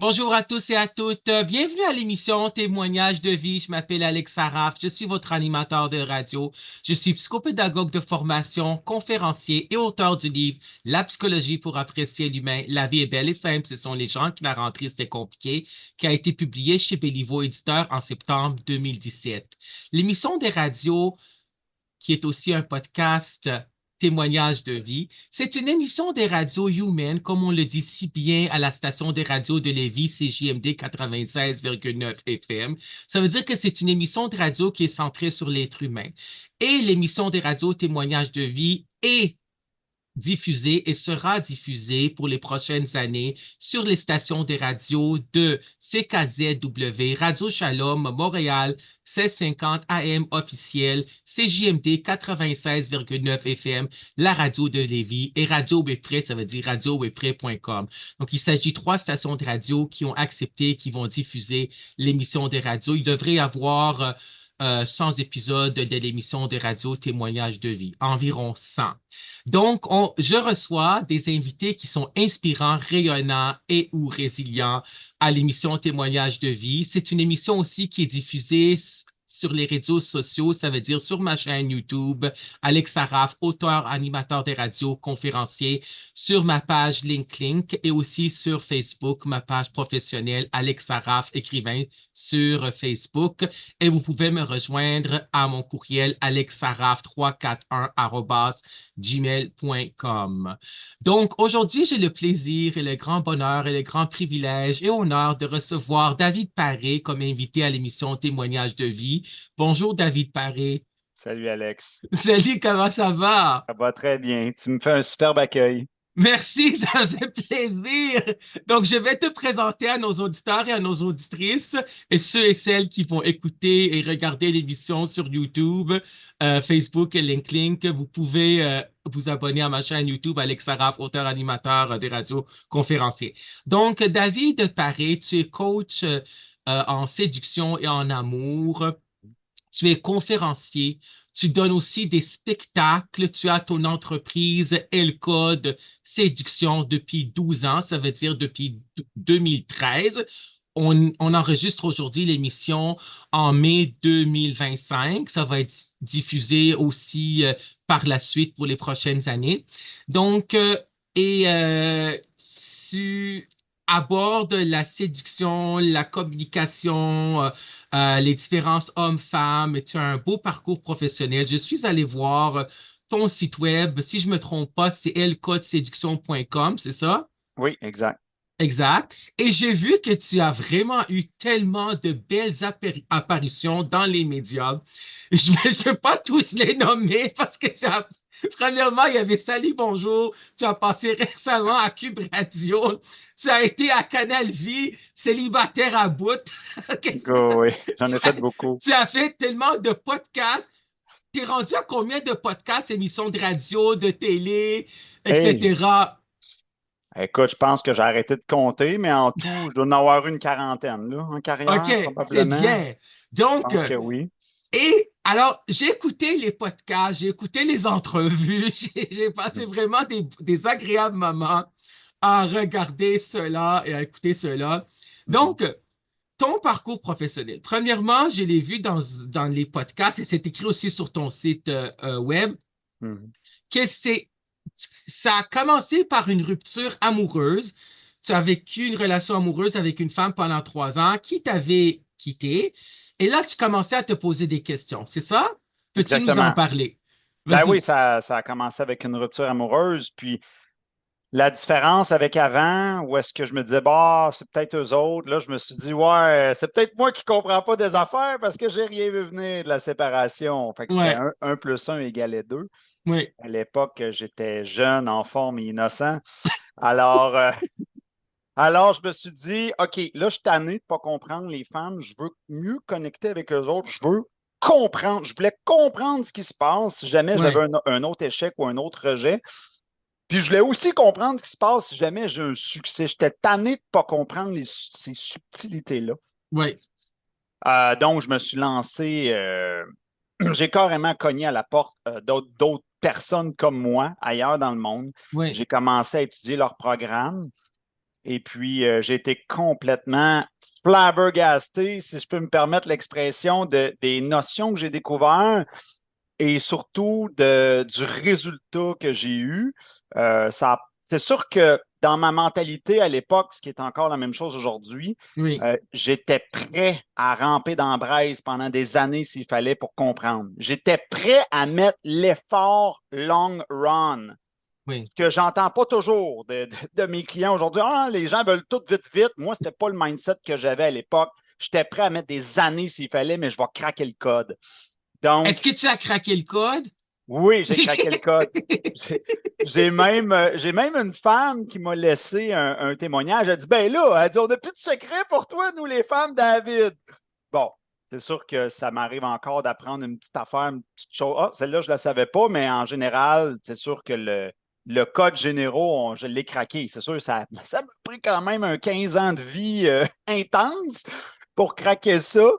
Bonjour à tous et à toutes. Bienvenue à l'émission Témoignages de vie. Je m'appelle Alex Saraf. Je suis votre animateur de radio. Je suis psychopédagogue de formation, conférencier et auteur du livre La psychologie pour apprécier l'humain. La vie est belle et simple. Ce sont les gens qui la rendent triste et compliquée, qui a été publié chez Béliveau Éditeur en septembre 2017. L'émission des radios qui est aussi un podcast témoignage de vie. C'est une émission des radios humaines, comme on le dit si bien à la station des radios de Lévis, CJMD 96,9 FM. Ça veut dire que c'est une émission de radio qui est centrée sur l'être humain. Et l'émission des radios témoignage de vie est diffusé et sera diffusé pour les prochaines années sur les stations des radios de CKZW, Radio Shalom, Montréal, 1650 AM officiel, CJMD 96,9 FM, la radio de Lévis et Radio Webfray, ça veut dire radiowebfray.com. Donc, il s'agit de trois stations de radio qui ont accepté, qui vont diffuser l'émission des radios. Il devrait y avoir 100 épisodes de l'émission de radio Témoignages de vie, environ 100. Donc, je reçois des invités qui sont inspirants, rayonnants et ou résilients à l'émission Témoignages de vie. C'est une émission aussi qui est diffusée sur les réseaux sociaux, ça veut dire sur ma chaîne YouTube, Alex Saraf, auteur, animateur des radios, conférencier, sur ma page LinkedIn et aussi sur Facebook, ma page professionnelle, Alex Saraf, écrivain sur Facebook. Et vous pouvez me rejoindre à mon courriel alexsaraf341@gmail.com. Donc, aujourd'hui, j'ai le plaisir et le grand bonheur et le grand privilège et honneur de recevoir David Paré comme invité à l'émission Témoignages de vie. Bonjour, David Paré. Salut Alex. Salut, comment ça va? Ça va très bien. Tu me fais un superbe accueil. Merci, ça me fait plaisir. Donc, je vais te présenter à nos auditeurs et à nos auditrices et ceux et celles qui vont écouter et regarder l'émission sur YouTube, Facebook et LinkedIn, que vous pouvez vous abonner à ma chaîne YouTube, Alex Saraf, auteur-animateur des radios conférenciers. Donc, David Paré, tu es coach en séduction et en amour. Tu es conférencier, tu donnes aussi des spectacles, tu as ton entreprise El Code Séduction depuis 12 ans, ça veut dire depuis 2013. On enregistre aujourd'hui l'émission en mai 2025. Ça va être diffusé aussi par la suite pour les prochaines années. Donc, et tu abordes la séduction, la communication, les différences hommes-femmes. Tu as un beau parcours professionnel. Je suis allé voir ton site web. Si je me trompe pas, c'est lcodeséduction.com, c'est ça? Oui, exact. Exact. Et j'ai vu que tu as vraiment eu tellement de belles apparitions dans les médias. Je ne peux pas tous les nommer parce que premièrement, il y avait Salut Bonjour. Tu as passé récemment à Cube Radio. Tu as été à Canal Vie, célibataire à bout. Oui, j'en ai Tu fait as, beaucoup. tu as fait tellement de podcasts. Tu es rendu à combien de podcasts, émissions de radio, de télé, Hey, etc. écoute, je pense que j'ai arrêté de compter, mais en tout, je dois en avoir une quarantaine, là, en OK, carrière, c'est probablement. bien. Je Donc, pense que oui. et alors, j'ai écouté les podcasts, j'ai écouté les entrevues, j'ai passé vraiment des agréables moments à regarder cela et à écouter cela. Mhm, Donc, ton parcours professionnel. Premièrement, je l'ai vu dans les podcasts et c'est écrit aussi sur ton site web mhm. que ça a commencé par une rupture amoureuse. Tu as vécu une relation amoureuse avec une femme pendant 3 ans qui t'avait quitté. Et là, tu commençais à te poser des questions. C'est ça? Peux-tu nous en Exactement. parler? Ben oui, Vas-y. ça a commencé avec une rupture amoureuse, puis la différence avec avant, où est-ce que je me disais, bah, c'est peut-être eux autres, là, je me suis dit, ouais, c'est peut-être moi qui comprends pas des affaires parce que j'ai rien vu venir de la séparation. Fait que c'était Ouais, un plus un égale 2. oui, À l'époque, j'étais jeune, en forme et innocent. Alors, euh, alors, je me suis dit, OK, là, je suis tanné de ne pas comprendre les femmes. Je veux mieux connecter avec eux autres. Je veux comprendre. Je voulais comprendre ce qui se passe si jamais j'avais ouais, un autre échec ou un autre rejet. Puis je voulais aussi comprendre ce qui se passe si jamais j'ai un succès. J'étais tanné de ne pas comprendre ces subtilités-là. ouais, Donc, je me suis lancé, j'ai carrément cogné à la porte d'autres personnes comme moi ailleurs dans le monde. ouais, J'ai commencé à étudier leur programme. Et puis, j'ai été complètement flabbergasté, si je peux me permettre l'expression, des notions que j'ai découvertes et surtout du résultat que j'ai eu. C'est sûr que dans ma mentalité à l'époque, ce qui est encore la même chose aujourd'hui, Oui, j'étais prêt à ramper dans la braise pendant des années s'il fallait pour comprendre. J'étais prêt à mettre l'effort long run. oui. Ce que j'entends pas toujours de mes clients aujourd'hui. Ah, les gens veulent tout vite, vite. Moi, c'était pas le mindset que j'avais à l'époque. J'étais prêt à mettre des années s'il fallait, mais je vais craquer le code. Est-ce Donc, que tu as craqué le code? oui, j'ai craqué le code. J'ai j'ai même une femme qui m'a laissé un témoignage. Elle dit, ben là, elle dit, on n'a plus de secret pour toi, nous les femmes, David. Bon, c'est sûr que ça m'arrive encore d'apprendre une petite affaire, une petite chose. Ah, celle-là, je ne la savais pas, mais en général, c'est sûr que le code généraux, je l'ai craqué. C'est sûr, ça m'a pris quand même un 15 ans de vie intense pour craquer ça.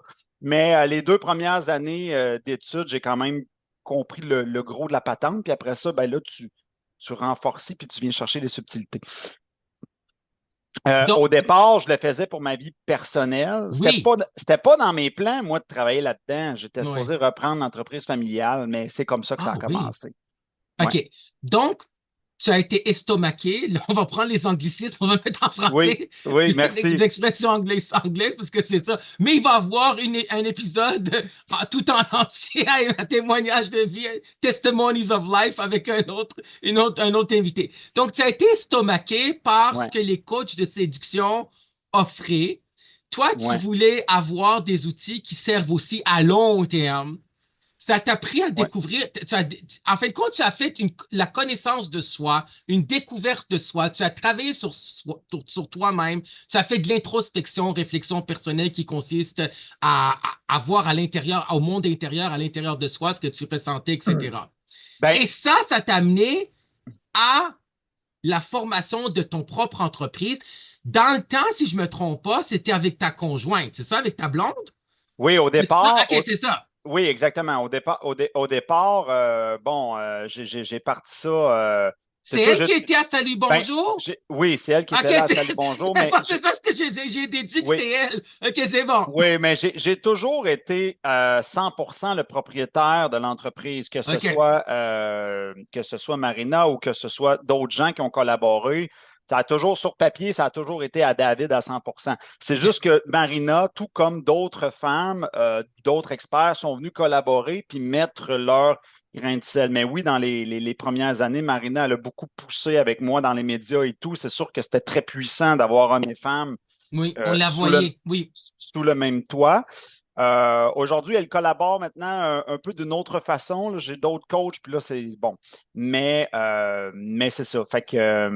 Mais les 2 premières années d'études, j'ai quand même compris le gros de la patente. Puis après ça, ben là, tu renforces puis tu viens chercher les subtilités. Donc, Au départ, je le faisais pour ma vie personnelle. oui, C'était pas dans mes plans, moi, de travailler là-dedans. J'étais oui. supposé reprendre l'entreprise familiale, mais c'est comme ça que ça a Ah oui. commencé. Ouais. OK. Donc, tu as été estomaqué. Là, on va prendre les anglicismes, on va mettre en Oui, français oui, les merci. expressions anglaises parce que c'est ça. Mais il va y avoir un épisode tout en entier, un témoignage de vie, Testimonies of Life avec un autre invité. Donc, tu as été estomaqué par ce Ouais, que les coachs de séduction offraient. Toi, tu ouais, voulais avoir des outils qui servent aussi à long terme. Ça t'a pris à ouais. découvrir, en fin de compte, tu as fait la connaissance de soi, une découverte de soi, tu as travaillé sur toi-même, tu as fait de l'introspection, réflexion personnelle qui consiste à voir à l'intérieur, au monde intérieur, à l'intérieur de soi, ce que tu ressentais, etc. Ben, Et ça t'a amené à la formation de ton propre entreprise. Dans le temps, si je me trompe pas, c'était avec ta conjointe, c'est ça, avec ta blonde? oui, au Non, départ, ok, c'est ça. oui, exactement. Au départ, bon, j'ai parti ça. C'est C'est sûr, elle qui était à Salut ben, Bonjour? oui, c'est elle qui Ok, était là à Salut Bonjour, mais c'est ça ce que j'ai déduit que oui, c'était elle. Ok, c'est bon. oui, mais j'ai toujours été 100% le propriétaire de l'entreprise, Ok. que ce soit Marina ou que ce soit d'autres gens qui ont collaboré. Ça a toujours, sur papier, ça a toujours été à David à 100%. C'est Ok. juste que Marina, tout comme d'autres femmes, d'autres experts, sont venus collaborer puis mettre leur grain de sel. Mais oui, dans les premières années, Marina, elle a beaucoup poussé avec moi dans les médias et tout. C'est sûr que c'était très puissant d'avoir hommes et femmes Oui, on euh, la sous le, voyait. Oui. sous le même toit. Aujourd'hui, elle collabore maintenant un peu d'une autre façon, là. J'ai d'autres coachs, puis là, c'est bon. Mais c'est ça. Fait que,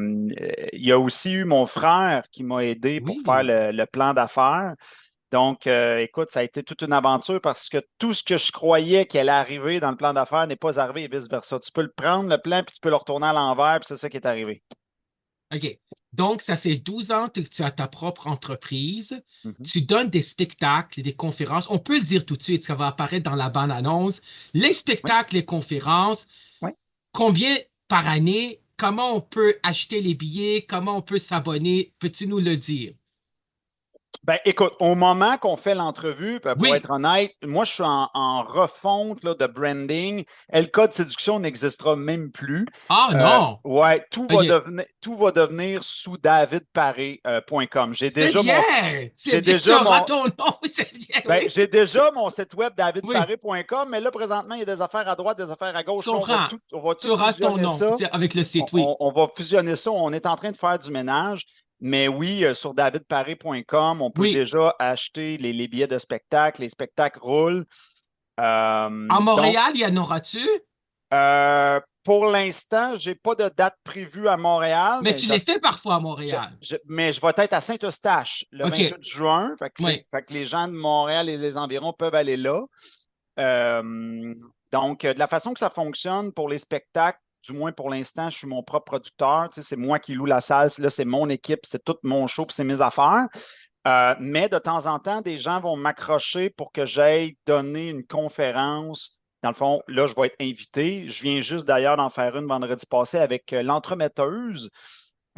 il y a aussi eu mon frère qui m'a aidé pour faire Oui. le plan d'affaires. Donc, écoute, ça a été toute une aventure parce que tout ce que je croyais qui allait arriver dans le plan d'affaires n'est pas arrivé et vice-versa. Tu peux le prendre, le plan, puis tu peux le retourner à l'envers, puis c'est ça qui est arrivé. OK. Donc, ça fait 12 ans que tu as ta propre entreprise. Mhm. Tu donnes des spectacles, des conférences. On peut le dire tout de suite, ça va apparaître dans la bande-annonce. Les Oui, spectacles, les conférences, oui. combien par année? Comment on peut acheter les billets? Comment on peut s'abonner? Peux-tu nous le dire? Ben, écoute, au moment qu'on fait l'entrevue, pour Oui. être honnête, moi, je suis en refonte là, de branding. LK de séduction n'existera même plus. Ah non! Ouais, OK. tout va devenir sous davidparé.com. C'est bien! C'est J'ai bien, tu déjà auras mon, ton nom, c'est bien, ben, oui. j'ai déjà mon site web Oui, davidparé.com, mais là, présentement, il y a des affaires à droite, des affaires à je gauche. Là, comprends. on va Tu tout auras ton fusionner nom ça. c'est avec le On, site, oui. on- on va fusionner ça. On est en train de faire du ménage. Mais oui, sur davidparé.com, on peut Oui. déjà acheter les billets de spectacle. Les spectacles roulent. À Donc, Montréal, il y en aura-tu? pour l'instant, je n'ai pas de date prévue à Montréal, Mais tu les fais parfois à Montréal. mais je vais être à Saint-Eustache le OK. 28 juin. Oui. Fait que les gens de Montréal et les environs peuvent aller là. Euh, donc, de la façon que ça fonctionne pour les spectacles, du moins pour l'instant, je suis mon propre producteur. Tu sais, c'est moi qui loue la salle. Là, c'est mon équipe, c'est tout mon show, puis c'est mes affaires. Mais de temps en temps, des gens vont m'accrocher pour que j'aille donner une conférence. Dans le fond, là, je vais être invité. Je viens juste d'ailleurs d'en faire une vendredi passé avec l'entremetteuse.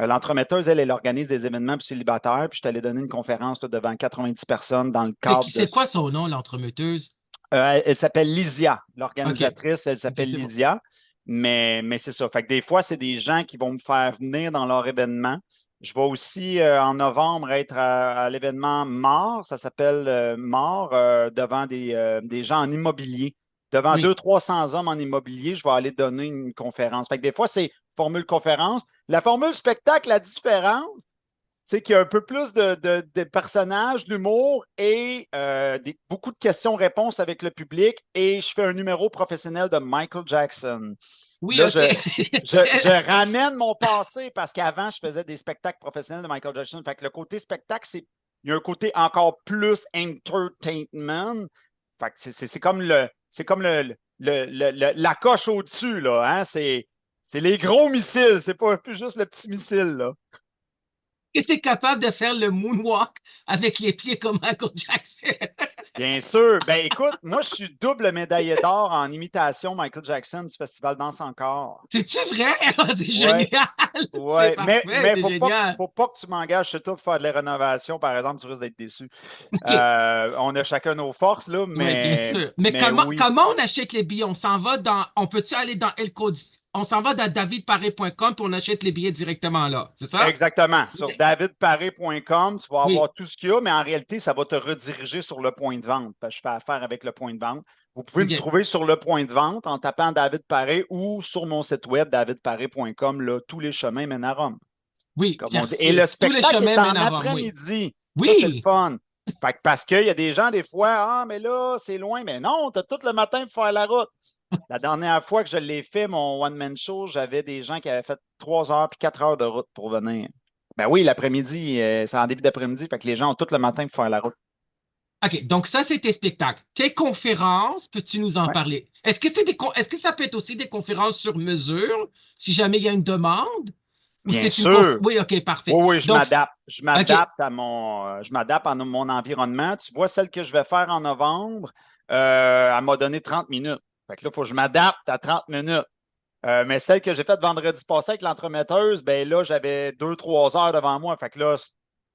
L'entremetteuse, elle organise des événements pour célibataires, puis je suis allé donner une conférence là, devant 90 personnes dans le cadre de... C'est quoi son nom, l'entremetteuse? Elle s'appelle Lysia, OK. l'organisatrice, elle OK, s'appelle c'est bon. Lysia, mais c'est ça. Fait que des fois, c'est des gens qui vont me faire venir dans leur événement. Je vais aussi en novembre être à l'événement MAR, ça s'appelle MAR, devant des gens en immobilier. Devant Oui. 200-300 hommes en immobilier, je vais aller donner une conférence. Fait que des fois, c'est formule conférence. La formule spectacle, la différence, c'est qu'il y a un peu plus de personnages, d'humour et beaucoup de questions-réponses avec le public. Et je fais un numéro professionnel de Michael Jackson. Oui, Là, OK. je ramène mon passé parce qu'avant, je faisais des spectacles professionnels de Michael Jackson. Fait que le côté spectacle, il y a un côté encore plus entertainment. Fait que c'est comme la coche au-dessus, là. Hein? C'est les gros missiles, c'est pas plus juste le petit missile, là. Que tu es capable de faire le moonwalk avec les pieds comme Michael Jackson. Bien sûr. Ben écoute, moi, je suis double médaillé d'or en imitation Michael Jackson du Festival Danse Encore. C'est-tu vrai? C'est Ouais, génial. C'est ouais. parfait, Mais c'est génial. faut pas que tu m'engages chez toi pour faire de la rénovation, par exemple, tu risques d'être déçu. OK. On a chacun nos forces, là, Oui, bien sûr. Mais mais oui. comment on achète les billets? On peut-tu aller dans El Code? On s'en va dans davidparé.com puis on achète les billets directement là. C'est ça? Exactement. OK. Sur davidparé.com, tu vas Oui. avoir tout ce qu'il y a, mais en réalité, ça va te rediriger sur le point de vente, parce que je fais affaire avec le point de vente. Vous pouvez me OK. trouver sur le point de vente en tapant David Paré ou sur mon site web davidparé.com. Là, tous les chemins mènent à Rome, Oui, comme on dit. Et le parfait. Tous les spectacle est chemins mènent en à Rome, oui. après-midi. Ça, c'est le Oui. fun. Parce qu'il y a des gens, des fois, ah, mais là, c'est loin. Mais non, tu as tout le matin pour faire la route. La dernière fois que je l'ai fait, mon one-man show, j'avais des gens qui avaient fait 3 heures puis 4 heures de route pour venir. Ben oui, l'après-midi, c'est en début d'après-midi, fait que les gens ont tout le matin pour faire la route. OK, donc ça, c'est tes spectacles. Tes conférences, peux-tu nous en Ouais, parler? Est-ce que ça peut être aussi des conférences sur mesure, si jamais il y a une demande? Ou bien c'est une sûr. Oui, OK, parfait. Oui, oui, je Donc, m'adapte. OK, Je m'adapte à mon environnement. Tu vois, celle que je vais faire en novembre, elle m'a donné 30 minutes. Fait que là, il faut que je m'adapte à 30 minutes. Mais celle que j'ai faite vendredi passé avec l'entremetteuse, ben là, j'avais 2, 3 heures devant moi. Fait que là,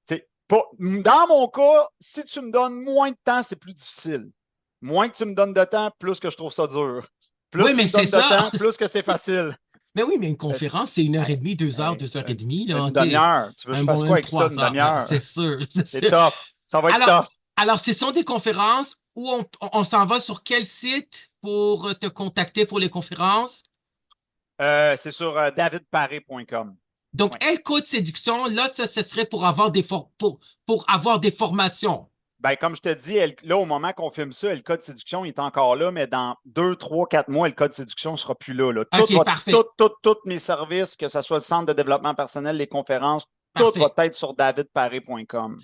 c'est pas. Dans mon cas, si tu me donnes moins de temps, c'est plus difficile. Moins que tu me donnes de temps, plus que je trouve ça dur. Plus oui, tu mais me c'est donnes de ça. temps, plus que c'est facile. Mais oui, mais une Euh, je- conférence, c'est une heure et hey, demie, 2 heures, hey, 2 heures et demie, là, une tu sais, demi-heure. Tu veux que je un fasse bon quoi même avec ça, une 3 heures. demi-heure? C'est sûr, c'est C'est sûr. tough. Ça va être Alors, tough. ce sont des conférences où on s'en va sur quel site pour te contacter pour les conférences? C'est sur davidparé.com. Donc, Ouais. elle code séduction, là, ça, ce serait pour avoir des formations. Ben, comme je te dis, là, au moment qu'on filme ça, le code séduction il est encore là, mais dans 2, 3, 4 mois, le code séduction ne sera plus là, là. OK, parfait, Tous mes services, que ce soit le centre de développement personnel, les conférences, tout va parfait. être sur davidparé.com.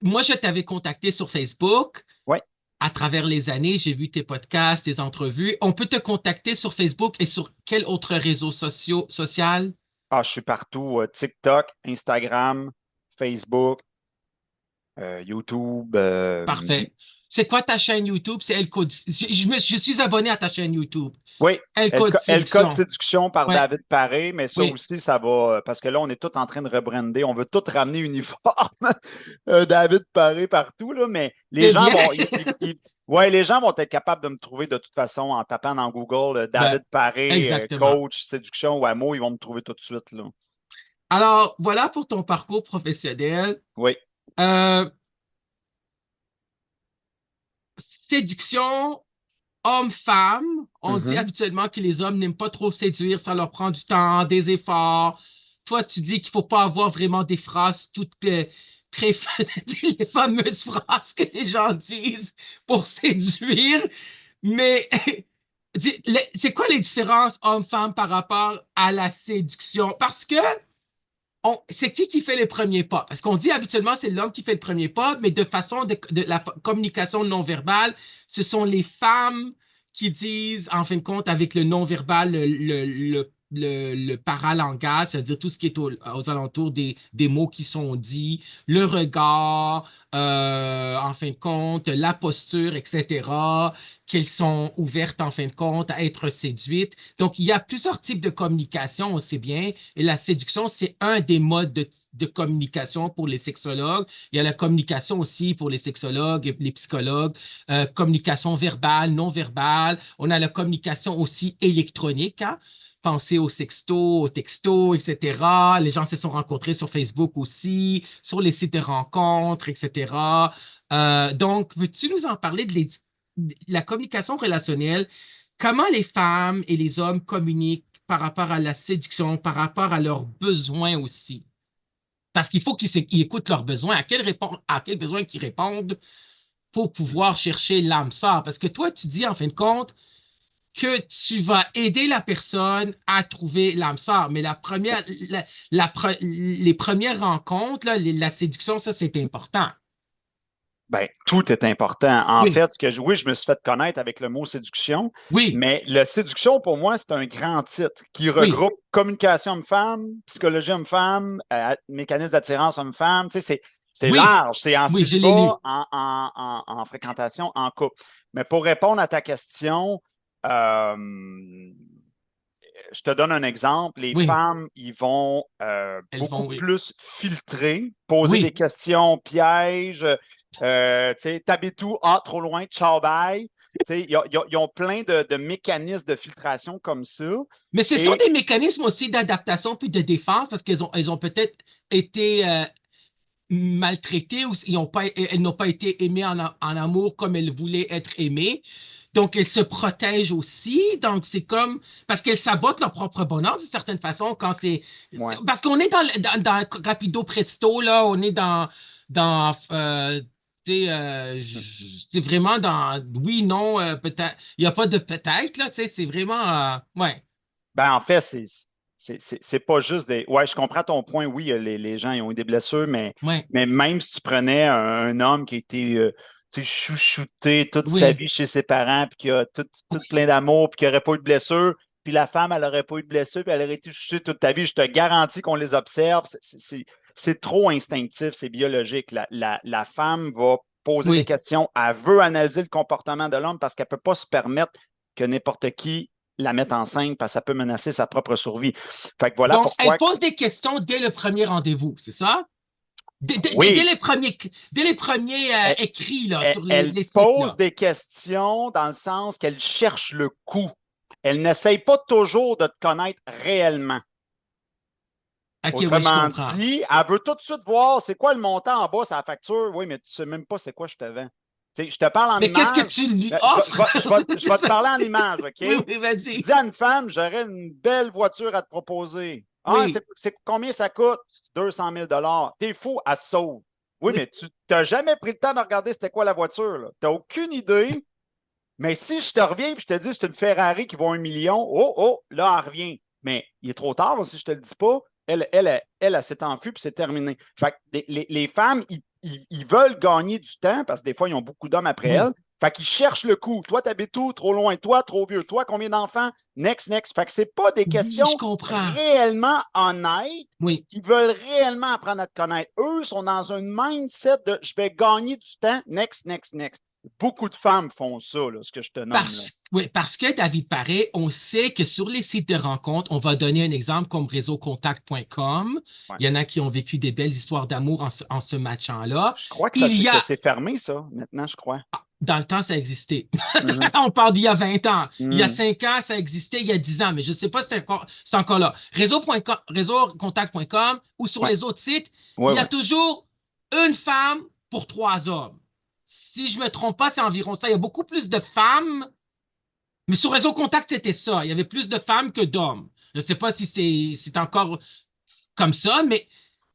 Moi, je t'avais contacté sur Facebook. Oui. À travers les années, j'ai vu tes podcasts, tes entrevues. On peut te contacter sur Facebook et sur quel autre réseau social? Ah, je suis partout. TikTok, Instagram, Facebook, YouTube. Parfait. C'est quoi ta chaîne YouTube? C'est El Code. Je suis abonné à ta chaîne YouTube. Oui, El Code elle code Séduction. séduction par Ouais, David Paré, mais ça oui. aussi, ça va, parce que là, on est tous en train de rebrander. On veut tout ramener uniforme. David Paré partout, là, mais les C'est gens bien. vont, ouais, les gens vont être capables de me trouver de toute façon en tapant dans Google Ben, David Paré, exactement. coach, séduction ou amour, ils vont me trouver tout de suite, là. Alors, voilà pour ton parcours professionnel. Oui. Euh, séduction, homme-femme. On dit Mhm. habituellement que les hommes n'aiment pas trop séduire, ça leur prend du temps, des efforts. Toi, tu dis qu'il faut pas avoir vraiment des phrases toutes très, les fameuses phrases que les gens disent pour séduire. Mais c'est quoi les différences homme-femme par rapport à la séduction? Parce que c'est qui fait les premiers pas? Parce qu'on dit habituellement c'est l'homme qui fait le premier pas, mais de façon de la communication non verbale, ce sont les femmes qui disent, en fin de compte, avec le non verbal, le paralangage, c'est-à-dire tout ce qui est aux alentours des mots qui sont dits, le regard, en fin de compte, la posture, etc. qu'elles sont ouvertes en fin de compte à être séduites. Donc, il y a plusieurs types de communication, on sait bien, et la séduction, c'est un des modes de communication pour les sexologues. Il y a la communication aussi pour les sexologues et les psychologues, communication verbale, non verbale. On a la communication aussi électronique, hein. Pensez aux sextos, aux textos, etc. Les gens se sont rencontrés sur Facebook aussi, sur les sites de rencontres, etc. Donc, veux-tu nous en parler de la communication relationnelle? Comment les femmes et les hommes communiquent par rapport à la séduction, par rapport à leurs besoins aussi? Parce qu'il faut qu'ils écoutent leurs besoins. À quel besoin qu'ils répondent pour pouvoir chercher l'âme sœur? Parce que toi, tu dis en fin de compte que tu vas aider la personne à trouver l'âme sœur. Mais les premières rencontres, là, la séduction, ça, c'est important. Ben, tout est important. En Oui, fait, oui, je me suis fait connaître avec le mot séduction, oui, mais la séduction, pour moi, c'est un grand titre qui oui, regroupe communication homme-femme, psychologie homme-femme, mécanisme d'attirance homme-femme. Tu sais, c'est oui, large. C'est en oui, je l'ai lu. célibat, en fréquentation, en couple. Mais pour répondre à ta question, euh, je te donne un exemple. Les Oui, femmes, ils vont elles beaucoup vont, oui. plus filtrer, poser des Oui, questions pièges. Tu sais, t'habites où? Ah, trop loin, ciao, bye. Tu sais, ils ont plein de mécanismes de filtration comme ça. mais ce sont Et des mécanismes aussi d'adaptation puis de défense parce elles ont peut-être été maltraitées ou elles n'ont pas été aimées en amour comme elles voulaient être aimées. Donc, elles se protègent aussi. Donc, c'est comme, parce qu'elles sabotent leur propre bonheur d'une certaine façon quand ouais. parce qu'on est dans Rapido Presto, là, on est dans tu sais, c'est vraiment dans oui, non, peut-être. Il n'y a pas de peut-être, là, tu sais, c'est vraiment, ouais, Ben, en fait, c'est pas juste des. Ouais, je comprends ton point. Oui, les gens ils ont eu des blessures, ouais, mais même si tu prenais un homme qui a été tu sais, chouchouté toute sa oui, vie chez ses parents, puis qui a tout plein d'amour, puis qui n'aurait pas eu de blessure, puis la femme, elle n'aurait pas eu de blessure, puis elle aurait été chouchoutée toute ta vie, je te garantis qu'on les observe. C'est trop instinctif, c'est biologique. La femme va poser des oui. questions, elle veut analyser le comportement de l'homme parce qu'elle ne peut pas se permettre que n'importe qui la mettre enceinte parce que ça peut menacer sa propre survie. Fait que voilà Donc, elle pourquoi, pose des questions dès le premier rendez-vous, c'est ça? oui, Dès les premiers elle, écrits là, sur elle les sites pose là. des questions dans le sens qu'elle cherche le coup. Elle n'essaye pas toujours de te connaître réellement. OK, oui, je Autrement comprends. dit, elle veut tout de suite voir c'est quoi le montant en bas, c'est la facture. Oui, mais tu ne sais même pas c'est quoi je te vends. Tu sais, je te parle en Mais qu'est-ce que image. tu lui Je vais, offres? je vais te parler en image, OK? Oui, oui, Tu vas-y. dis à une femme, j'aurais une belle voiture à te proposer. Ah, Oui, combien ça coûte? 200 000. T'es fou, elle se sauve. Oui, oui. mais tu n'as jamais pris le temps de regarder c'était quoi la voiture. Tu n'as aucune idée. Mais si je te reviens et je te dis c'est une Ferrari qui vaut 1 million, oh, oh, là, elle revient. Mais il est trop tard si je ne te le dis pas. Elle s'est enfuie puis c'est terminé. Fait que les femmes, ils veulent gagner du temps parce que des fois, ils ont beaucoup d'hommes après Oui, elles. Fait qu'ils cherchent le coup. Toi, t'habites où? Trop loin. Toi, trop vieux. Toi, combien d'enfants? Next, next. Fait que c'est pas des oui, je questions comprends. réellement honnêtes Oui. qui veulent réellement apprendre à te connaître. Eux sont dans un mindset de je vais gagner du temps. Next, next, next. Beaucoup de femmes font ça, là, ce que je te nomme. Là. Oui, parce que David Paré, on sait que sur les sites de rencontres, on va donner un exemple comme réseaucontact.com. Ouais. Il y en a qui ont vécu des belles histoires d'amour en se matchant-là. Je crois que, Il y que a c'est fermé, ça, maintenant, je crois. Dans le temps, ça existait. Mhm. On parle d'il y a 20 ans. Il y a Mhm. 5 ans, ça existait. Il y a 10 ans, mais je ne sais pas si c'est encore là. Réseaucontact.com ou sur Ouais. les autres sites, Ouais, il y a ouais. toujours une femme pour 3 hommes. Si je ne me trompe pas, c'est environ ça. Il y a beaucoup plus de femmes, mais sur Réseau Contact, c'était ça. Il y avait plus de femmes que d'hommes. Je ne sais pas si c'est encore comme ça, mais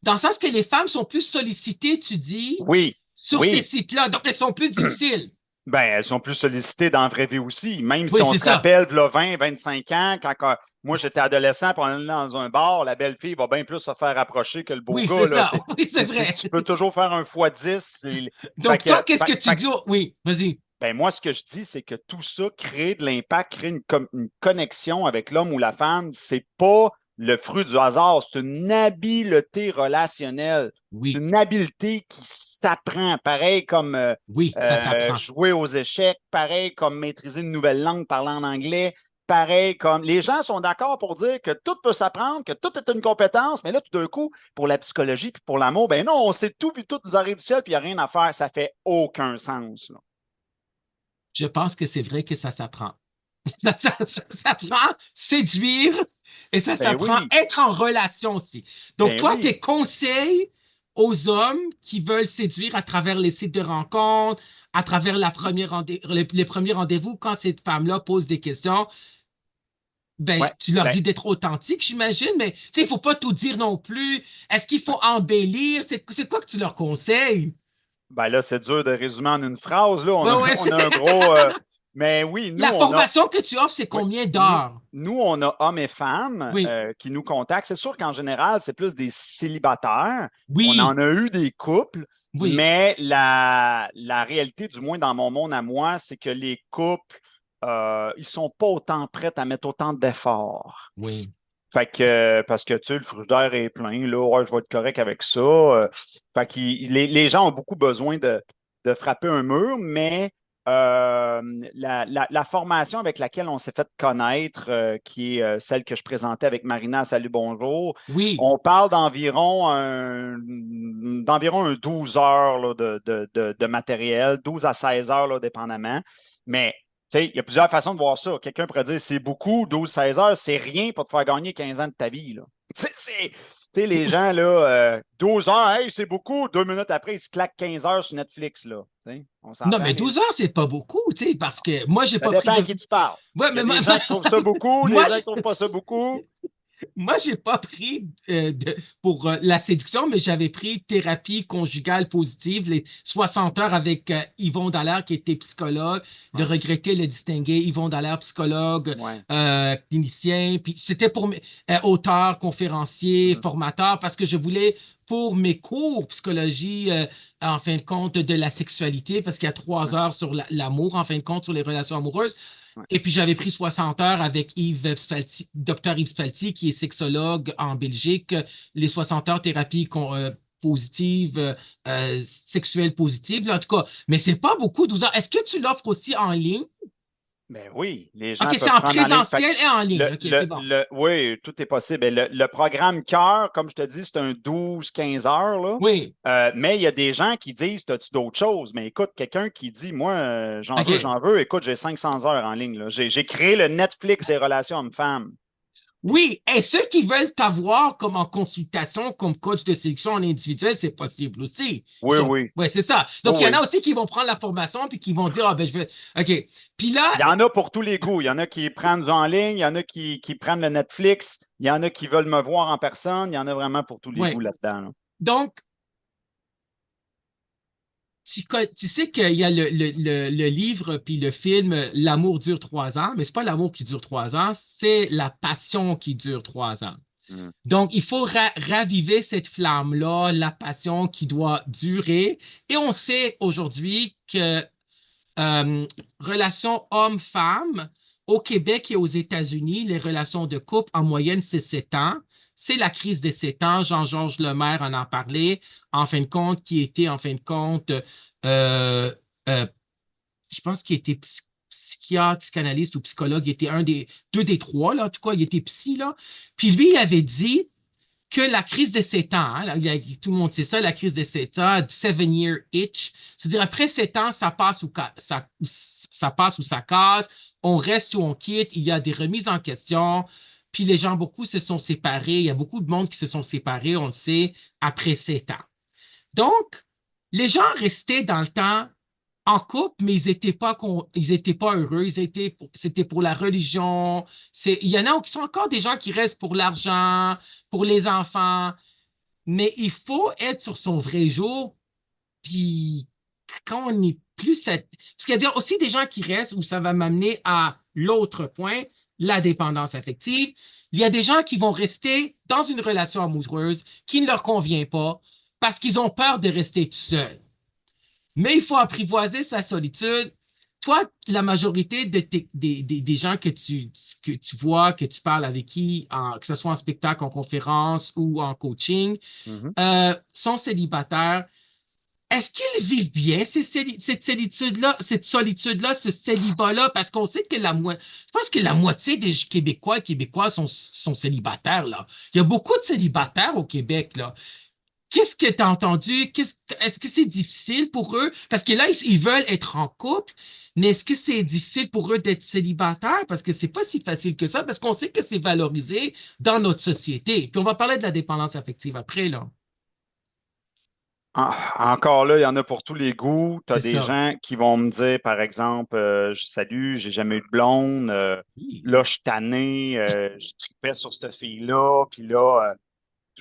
dans le sens que les femmes sont plus sollicitées, tu dis, Oui, sur ces oui. sites-là. Donc, elles sont plus difficiles. Ben, elles sont plus sollicitées dans la vraie vie aussi. Même si Oui, on c'est se ça. rappelle, là, 20, 25 ans, quand moi j'étais adolescent, puis on allait dans un bar, la belle fille va bien plus se faire approcher que le beau Oui, gars. c'est Là. ça. Oui, c'est vrai. Tu peux toujours faire un fois 10. Donc, toi, qu'est-ce que tu dis? Oui, vas-y. Ben, moi, ce que je dis, c'est que tout ça crée de l'impact, crée une connexion avec l'homme ou la femme. C'est pas le fruit du hasard. C'est une habileté relationnelle. C'est Oui, une habileté qui s'apprend. Pareil comme oui, ça s'apprend. jouer aux échecs, pareil comme maîtriser une nouvelle langue, parler en anglais, pareil comme. Les gens sont d'accord pour dire que tout peut s'apprendre, que tout est une compétence, mais là, tout d'un coup, pour la psychologie puis pour l'amour, ben non, on sait tout, puis tout nous arrive du ciel, puis il n'y a rien à faire. Ça fait aucun sens, là. Je pense que c'est vrai que ça s'apprend. Ça s'apprend séduire et ça Ben s'apprend oui, être en relation aussi. Donc, ben toi, oui. tes conseils aux hommes qui veulent séduire à travers les sites de rencontres, à travers les premiers rendez-vous, quand cette femme-là pose des questions, ben, Ouais. tu leur Ben, dis d'être authentique, j'imagine, mais tu sais, il faut pas tout dire non plus. Est-ce qu'il faut embellir? C'est quoi que tu leur conseilles? ben là, c'est dur de résumer en une phrase, là. Ouais, ouais. On a un gros. Mais oui, La formation que tu offres, c'est oui, combien d'heures? nous, on a hommes et femmes Oui, qui nous contactent. C'est sûr qu'en général, c'est plus des célibataires. On oui, en a eu des couples, oui, mais la réalité, du moins dans mon monde à moi, c'est que les couples, ils sont pas autant prêts à mettre autant d'efforts. oui. Fait que, parce que, tu sais, le frigidaire est plein, là, ouais, je vais être correct avec ça. Fait que les gens ont beaucoup besoin de frapper un mur, mais euh, la formation avec laquelle on s'est fait connaître, qui est celle que je présentais avec Marina à Salut Bonjour, Oui. on parle d'environ un 12 heures là, de matériel, 12 à 16 heures, là, dépendamment. Mais tu sais, il y a plusieurs façons de voir ça. Quelqu'un pourrait dire c'est beaucoup, 12-16 heures, c'est rien pour te faire gagner 15 ans de ta vie, là. Tu sais, les gens, là, 12 heures, hey, c'est beaucoup. 2 minutes après, ils se claquent 15 heures sur Netflix, là. Tu sais, on Non, s'entend, mais les gens. 12 heures, c'est pas beaucoup, tu sais, parce que moi, j'ai Ça pas pris dépend à de. qui tu parles. Ouais, Il y mais a des gens qui trouvent ça beaucoup, des moi, gens qui trouvent pas ça beaucoup. moi, j'ai pas pris pour la séduction, mais j'avais pris thérapie conjugale positive, les 60 heures avec Yvon Dallaire, qui était psychologue, de Ouais, regretter le distinguer, Yvon Dallaire, psychologue, ouais. clinicien, puis c'était pour mes auteurs, conférenciers, Mhm, formateurs, parce que je voulais pour mes cours psychologie, en fin de compte, de la sexualité, parce qu'il y a ouais, 3 heures sur l'amour, en fin de compte, sur les relations amoureuses. ouais. Et puis j'avais pris 60 heures avec Yves Spalti, docteur Yves Spalti, qui est sexologue en Belgique, les 60 heures thérapie positive, sexuelle positive, là, en tout cas. Mais c'est pas beaucoup, 12 heures. Est-ce que tu l'offres aussi en ligne? Ben oui, les OK, gens c'est peuvent en prendre en ligne. Fait que présentiel et en ligne. OK, c'est bon. oui, tout est possible. Et le programme cœur, comme je te dis, c'est un 12-15 heures, là. Oui, Mais il y a des gens qui disent, as-tu d'autres choses? Mais écoute, quelqu'un qui dit, moi, OK. j'en veux. Écoute, j'ai 500 heures en ligne, là. J'ai créé le Netflix des relations hommes-femmes. Puis, Oui, et ceux qui veulent t'avoir comme en consultation, comme coach de sélection en individuel, c'est possible aussi. Ils oui, sont, oui, ouais, c'est ça. oui, Donc, il y en a oui. aussi qui vont prendre la formation puis qui vont dire, ah ben, je vais, OK. Puis là, Il y en a pour tous les goûts. Il y en a qui prennent en ligne, il y en a qui prennent le Netflix, il y en a qui veulent me voir en personne, il y en a vraiment pour tous les goûts ouais. là-dedans, là. Donc, tu sais qu'il y a le livre puis le film L'amour dure 3 ans, mais c'est pas l'amour qui dure 3 ans, c'est la passion qui dure 3 ans. Mm. Donc, il faut raviver cette flamme-là, la passion qui doit durer. Et on sait aujourd'hui que relations hommes-femmes, au Québec et aux États-Unis, les relations de couple, en moyenne, c'est 7 ans. C'est la crise des 7 ans. Jean-Georges Lemaire en a parlé, en fin de compte, qui était, en fin de compte, euh, euh, je pense qu'il était psychiatre, psychanalyste ou psychologue. Il était un des deux des trois, là. En tout cas, il était psy, là. Puis lui, il avait dit que la crise des 7 ans, hein, tout le monde sait ça, la crise des 7 ans, 7-year itch, c'est-à-dire après 7 ans, ça passe ou ça passe ou ça casse, on reste ou on quitte, il y a des remises en question, puis les gens, beaucoup se sont séparés, il y a beaucoup de monde qui se sont séparés, on le sait, après 7 ans. Donc, les gens restaient dans le temps en couple, mais ils étaient pas heureux. C'était pour la religion. Il y en a qui sont encore des gens qui restent pour l'argent, pour les enfants, mais il faut être sur son vrai jour. Puis quand on n'est plus parce qu'il y a aussi des gens qui restent où ça va m'amener à l'autre point, la dépendance affective. Il y a des gens qui vont rester dans une relation amoureuse qui ne leur convient pas parce qu'ils ont peur de rester tout seuls. Mais il faut apprivoiser sa solitude. toi, la majorité des gens que tu vois, que tu parles avec qui, que ce soit en spectacle, en conférence ou en coaching, Mhm. sont célibataires. Est-ce qu'ils vivent bien cette solitude-là, ce célibat-là? Parce qu'on sait que je pense que la moitié des Québécois et Québécois sont célibataires, là. Il y a beaucoup de célibataires au Québec, là. Qu'est-ce que tu as entendu? Est-ce que c'est difficile pour eux? Parce que là, ils veulent être en couple, mais est-ce que c'est difficile pour eux d'être célibataires? Parce que c'est pas si facile que ça, parce qu'on sait que c'est valorisé dans notre société. Puis on va parler de la dépendance affective après, là. Encore là, il y en a pour tous les goûts. Tu as C'est des ça. gens qui vont me dire, par exemple, salut, j'ai jamais eu de blonde. Oui. Là, je suis tanné, je tripais sur cette fille-là. Puis là,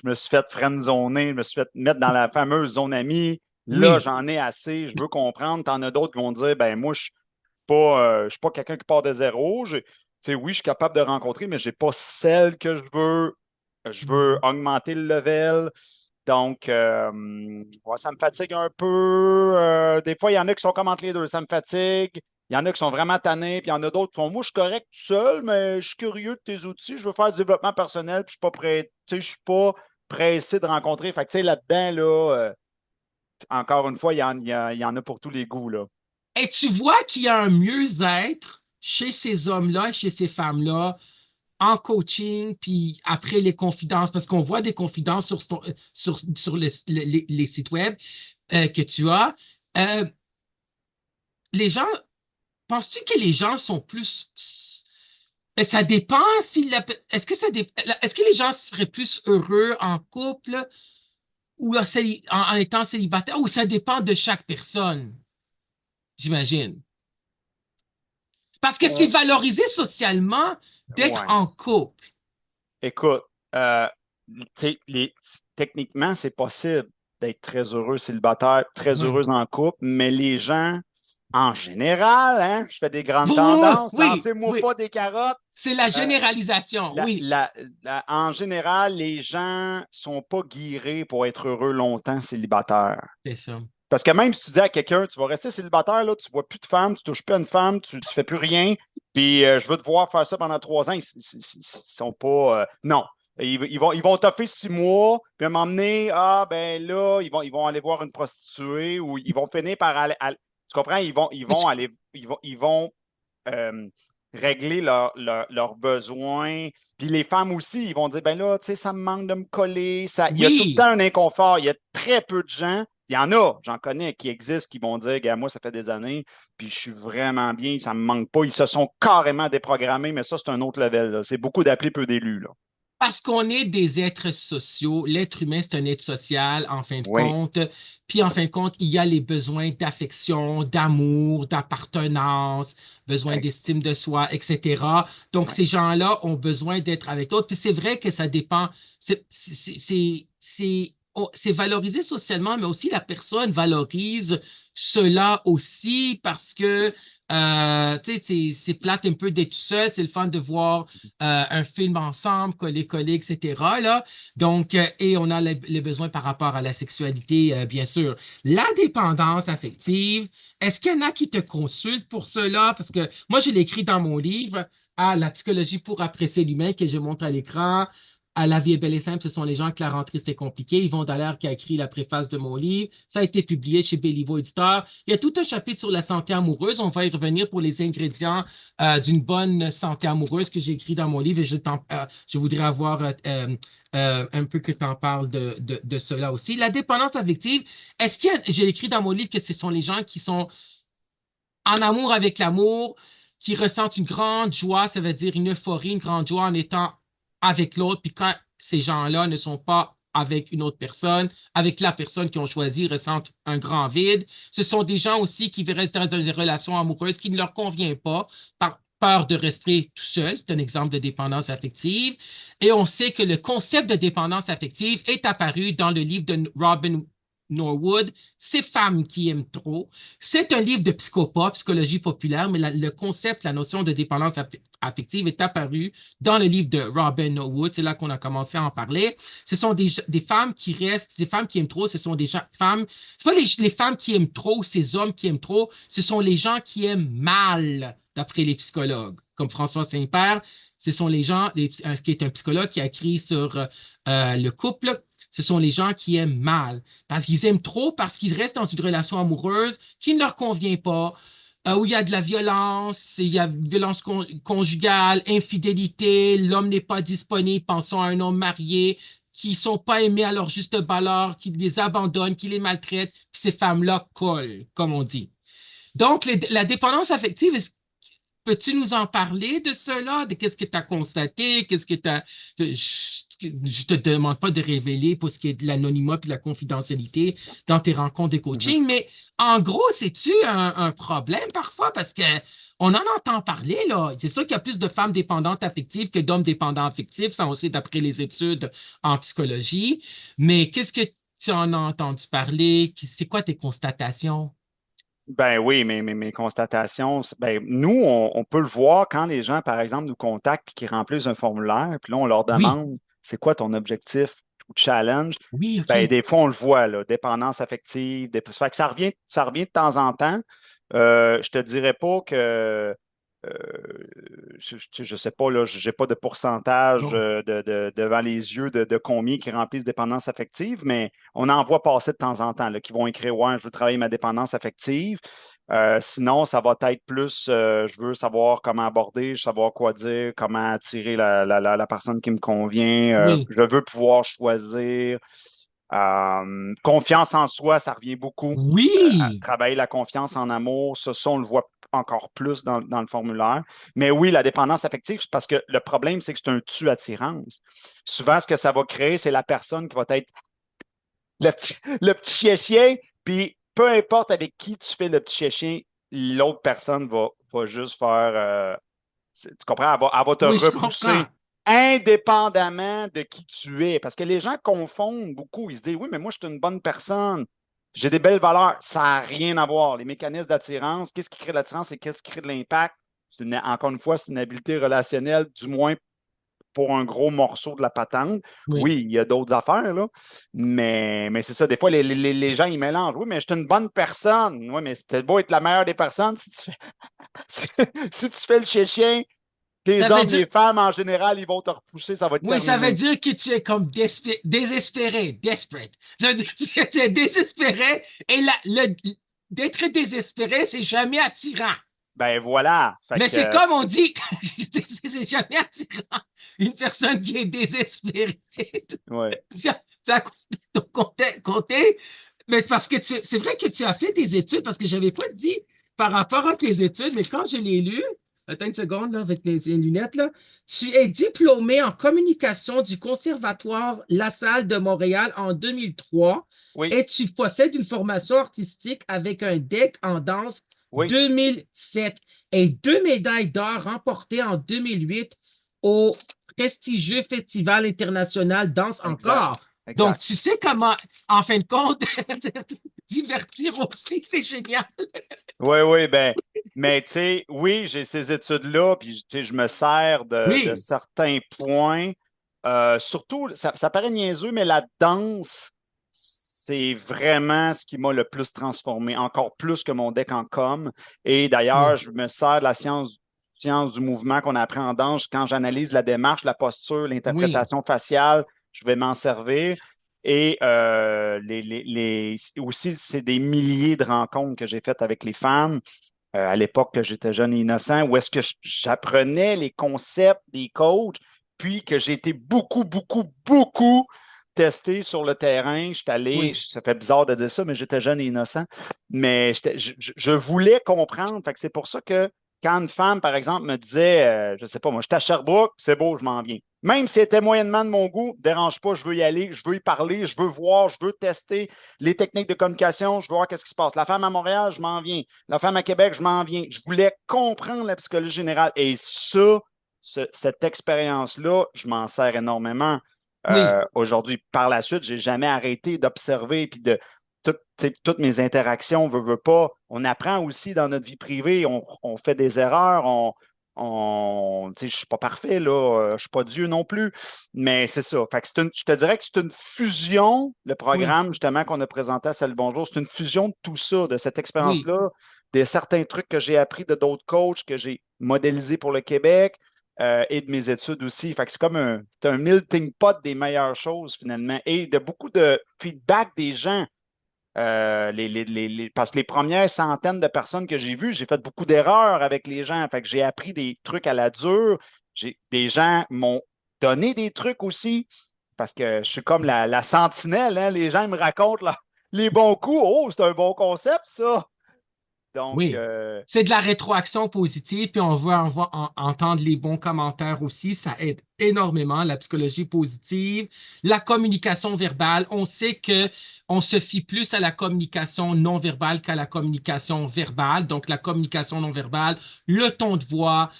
je me suis fait friendzoner, je me suis fait mettre dans la fameuse zone amie. Là, Oui. j'en ai assez, je veux comprendre. T'en as d'autres qui vont dire, ben moi, je suis pas quelqu'un qui part de zéro. Tu sais, oui, je suis capable de rencontrer, mais j'ai pas celle que je veux. Je veux Mhm. augmenter le level. Donc, ouais, ça me fatigue un peu. Des fois, il y en a qui sont comme entre les deux. Ça me fatigue. Il y en a qui sont vraiment tannés, puis il y en a d'autres qui font, moi, je suis correct tout seul, mais je suis curieux de tes outils. Je veux faire du développement personnel, puis je suis pas prêt, tu sais, je suis pas pressé de rencontrer. Fait que, tu sais, là-dedans, là, encore une fois, il y en a pour tous les goûts, là. Et tu vois qu'il y a un mieux-être chez ces hommes-là, chez ces femmes-là, en coaching, puis après les confidences, parce qu'on voit des confidences sur les sites web que tu as. Euh, les gens, penses-tu que les gens sont plus... Ça dépend si est-ce que est-ce que les gens seraient plus heureux en couple ou en étant célibataire ou ça dépend de chaque personne, j'imagine. Parce que c'est Euh, valorisé socialement d'être ouais. en couple. Écoute, tu sais, techniquement, c'est possible d'être très heureux célibataire, très Oui. heureuse en couple, mais les gens, en général, hein, je fais des grandes Oui, tendances, oui, lancez-moi oui. pas des carottes. C'est la Euh, généralisation, oui. en général, les gens sont pas guirés pour être heureux longtemps célibataires. C'est ça. Parce que même si tu dis à quelqu'un, tu vas rester célibataire, là, tu vois plus de femmes, tu touches plus à une femme, tu fais plus rien, puis je veux te voir faire ça pendant 3 ans, ils sont pas. Non. Ils vont toffer 6 mois, puis à m'emmener, ah ben là, ils vont aller voir une prostituée ou ils vont finir par tu comprends? Mais tu- Aller, ils vont euh, régler leurs besoins. Puis les femmes aussi, ils vont dire, ben là, tu sais, ça me manque de me coller. Il y a tout le temps Oui, un inconfort. Il y a très peu de gens. Il y en a, j'en connais, qui existent, qui vont dire, gars, moi, ça fait des années, puis je suis vraiment bien, ça me manque pas. Ils se sont carrément déprogrammés, mais ça, c'est un autre level, là. C'est beaucoup d'appelés, peu d'élus, là. parce qu'on est des êtres sociaux. L'être humain, c'est un être social, en fin de Oui, compte. Puis, en fin de compte, il y a les besoins d'affection, d'amour, d'appartenance, besoin hey, d'estime de soi, etc. Donc, ouais. ces gens-là ont besoin d'être avec d'autres. Puis, c'est vrai que ça dépend. C'est valorisé socialement, mais aussi la personne valorise cela aussi parce que, tu sais, c'est plate un peu d'être tout seul. C'est le fun de voir un film ensemble, coller, etc. Là. Donc, et on a les besoins par rapport à la sexualité, bien sûr. La dépendance affective, est-ce qu'il y en a qui te consultent pour cela? Parce que moi, je l'ai écrit dans mon livre, à La psychologie pour apprécier l'humain, que je montre à l'écran. À La vie est belle et simple, ce sont les gens que la rentrée c'était compliqué. Yvon Dallaire qui a écrit la préface de mon livre. Ça a été publié chez Béliveau Éditeur. Il y a tout un chapitre sur la santé amoureuse. On va y revenir pour les ingrédients d'une bonne santé amoureuse que j'ai écrit dans mon livre et je voudrais avoir un peu que tu en parles de cela aussi. La dépendance affective, j'ai écrit dans mon livre que ce sont les gens qui sont en amour avec l'amour, qui ressentent une grande joie, ça veut dire une euphorie, une grande joie en étant avec l'autre, puis quand ces gens-là ne sont pas avec une autre personne, avec la personne qu'ils ont choisi, ils ressentent un grand vide. Ce sont des gens aussi qui restent dans des relations amoureuses qui ne leur conviennent pas par peur de rester tout seul. C'est un exemple de dépendance affective. Et on sait que le concept de dépendance affective est apparu dans le livre de Robin Norwood, Ces femmes qui aiment trop. C'est un livre de psychopop, psychologie populaire, mais le concept, la notion de dépendance affective est apparu dans le livre de Robin Norwood. C'est là qu'on a commencé à en parler. Ce sont des femmes qui restent, des femmes qui aiment trop, ce sont des femmes, c'est pas les femmes qui aiment trop, ces hommes qui aiment trop, ce sont les gens qui aiment mal, d'après les psychologues, comme François Saint-Père. Ce sont les gens, qui est un psychologue qui a écrit sur le couple. Ce sont les gens qui aiment mal, parce qu'ils aiment trop, parce qu'ils restent dans une relation amoureuse qui ne leur convient pas, où il y a de la violence, il y a violence conjugale, infidélité, l'homme n'est pas disponible, pensons à un homme marié, qui sont pas aimés à leur juste valeur, qui les abandonnent, qui les maltraitent, puis ces femmes-là collent, comme on dit. Donc, la dépendance affective, peux-tu nous en parler de cela, de qu'est-ce que tu as constaté, qu'est-ce que tu as... Je te demande pas de révéler pour ce qui est de l'anonymat et de la confidentialité dans tes rencontres de Mhm. coaching, mais en gros, c'est-tu un problème parfois? Parce que on en entend parler, là. C'est sûr qu'il y a plus de femmes dépendantes affectives que d'hommes dépendants affectifs, ça aussi d'après les études en psychologie. Mais qu'est-ce que tu en as entendu parler? C'est quoi tes constatations? Ben oui, mes constatations, ben, nous, on peut le voir quand les gens, par exemple, nous contactent et qu'ils remplissent un formulaire, puis là, on leur Oui, demande c'est quoi ton objectif ou challenge. oui, Ben, OK. des fois, on le voit, là, dépendance affective, ça fait que ça revient de temps en temps. Je te dirais pas que je sais pas, là, j'ai pas de pourcentage Non. devant les yeux de combien qui remplissent dépendance affective, mais on en voit passer de temps en temps, là, qui vont écrire ouais, je veux travailler ma dépendance affective. Sinon, ça va être plus je veux savoir comment aborder, je veux savoir quoi dire, comment attirer la personne qui me convient, Oui, je veux pouvoir choisir. Confiance en soi, ça revient beaucoup. oui. Travailler la confiance en amour, ça, on le voit encore plus dans le formulaire. Mais oui, la dépendance affective, c'est parce que le problème, c'est que c'est un tu-attirance. Souvent, ce que ça va créer, c'est la personne qui va être le petit chien-chien, puis peu importe avec qui tu fais le petit chien-chien, l'autre personne va juste faire, tu comprends, elle va te Oui, je comprends. repousser indépendamment de qui tu es. Parce que les gens confondent beaucoup. Ils se disent, oui, mais moi, je suis une bonne personne. J'ai des belles valeurs. Ça n'a rien à voir. Les mécanismes d'attirance, qu'est-ce qui crée de l'attirance et qu'est-ce qui crée de l'impact? Encore une fois, c'est une habileté relationnelle, du moins pour un gros morceau de la patente. Oui. Oui, il y a d'autres affaires, là. Mais c'est ça. Des fois, les gens, ils mélangent. Oui, mais je suis une bonne personne. Oui, mais c'était beau être la meilleure des personnes. Si tu fais, si tu fais le chien, Ça les veut hommes, dire, les femmes, en général, ils vont te repousser, ça va être oui, ça veut terminé. dire que tu es comme désespéré, desperate. Ça veut dire que tu es désespéré et d'être désespéré, c'est jamais attirant. Ben voilà. Fait Mais c'est que, comme on dit, c'est jamais attirant. Une personne qui est désespérée. ouais. Ça a compté. Mais c'est parce que c'est vrai que tu as fait des études, parce que je n'avais pas dit par rapport à tes études, mais quand je l'ai lu, attends une seconde là, avec les lunettes, là, tu es diplômé en communication du Conservatoire La Salle de Montréal en 2003 Oui, et tu possèdes une formation artistique avec un DEC en danse oui, 2007 et deux médailles d'or remportées en 2008 au prestigieux Festival international Danse exact. Encore. Donc, Exact. tu sais comment, en fin de compte, divertir aussi, c'est génial. Oui, oui, ben, mais tu sais, oui, j'ai ces études-là, puis tu sais, je me sers de Oui, certains points. Surtout, ça paraît niaiseux, mais la danse, c'est vraiment ce qui m'a le plus transformé, encore plus que mon deck en com. Et d'ailleurs, oui, je me sers de la science du mouvement qu'on apprend en danse quand j'analyse la démarche, la posture, oui, l'interprétation faciale, je vais m'en servir. Et aussi, c'est des milliers de rencontres que j'ai faites avec les femmes à l'époque que j'étais jeune et innocent, où est-ce que j'apprenais les concepts des coachs, puis que j'ai été beaucoup, beaucoup, beaucoup testé sur le terrain. J'étais allé, oui, ça fait bizarre de dire ça, mais j'étais jeune et innocent. Mais je voulais comprendre. Fait que c'est pour ça que quand une femme, par exemple, me disait, je sais pas, moi, je suis à Sherbrooke, c'est beau, je m'en viens. Même si elle était moyennement de mon goût, dérange pas, je veux y aller, je veux y parler, je veux voir, je veux tester les techniques de communication, je veux voir qu'est-ce qui se passe. La femme à Montréal, je m'en viens. La femme à Québec, je m'en viens. Je voulais comprendre la psychologie générale. Et ça, cette expérience-là, je m'en sers énormément oui, aujourd'hui. Par la suite, j'ai jamais arrêté d'observer puis toutes mes interactions, veut pas. On apprend aussi dans notre vie privée, on fait des erreurs, je ne suis pas parfait, là, je ne suis pas Dieu non plus, mais c'est ça. Fait que je te dirais que c'est une fusion, le Oui, programme justement qu'on a présenté à Salut Bonjour, c'est une fusion de tout ça, de cette oui, expérience-là, de certains trucs que j'ai appris de d'autres coachs, que j'ai modélisés pour le Québec, et de mes études aussi. Fait que c'est un melting pot des meilleures choses finalement, et de beaucoup de feedback des gens. Parce que les premières centaines de personnes que j'ai vues, j'ai fait beaucoup d'erreurs avec les gens. Fait que j'ai appris des trucs à la dure. Des gens m'ont donné des trucs aussi parce que je suis comme la sentinelle. Hein. Les gens me racontent là, les bons coups. Oh, c'est un bon concept, ça. Donc, oui. C'est de la rétroaction positive, puis on va entendre les bons commentaires aussi. Ça aide énormément la psychologie positive, la communication verbale. On sait que on se fie plus à la communication non verbale qu'à la communication verbale. Donc, la communication non verbale, le ton de voix,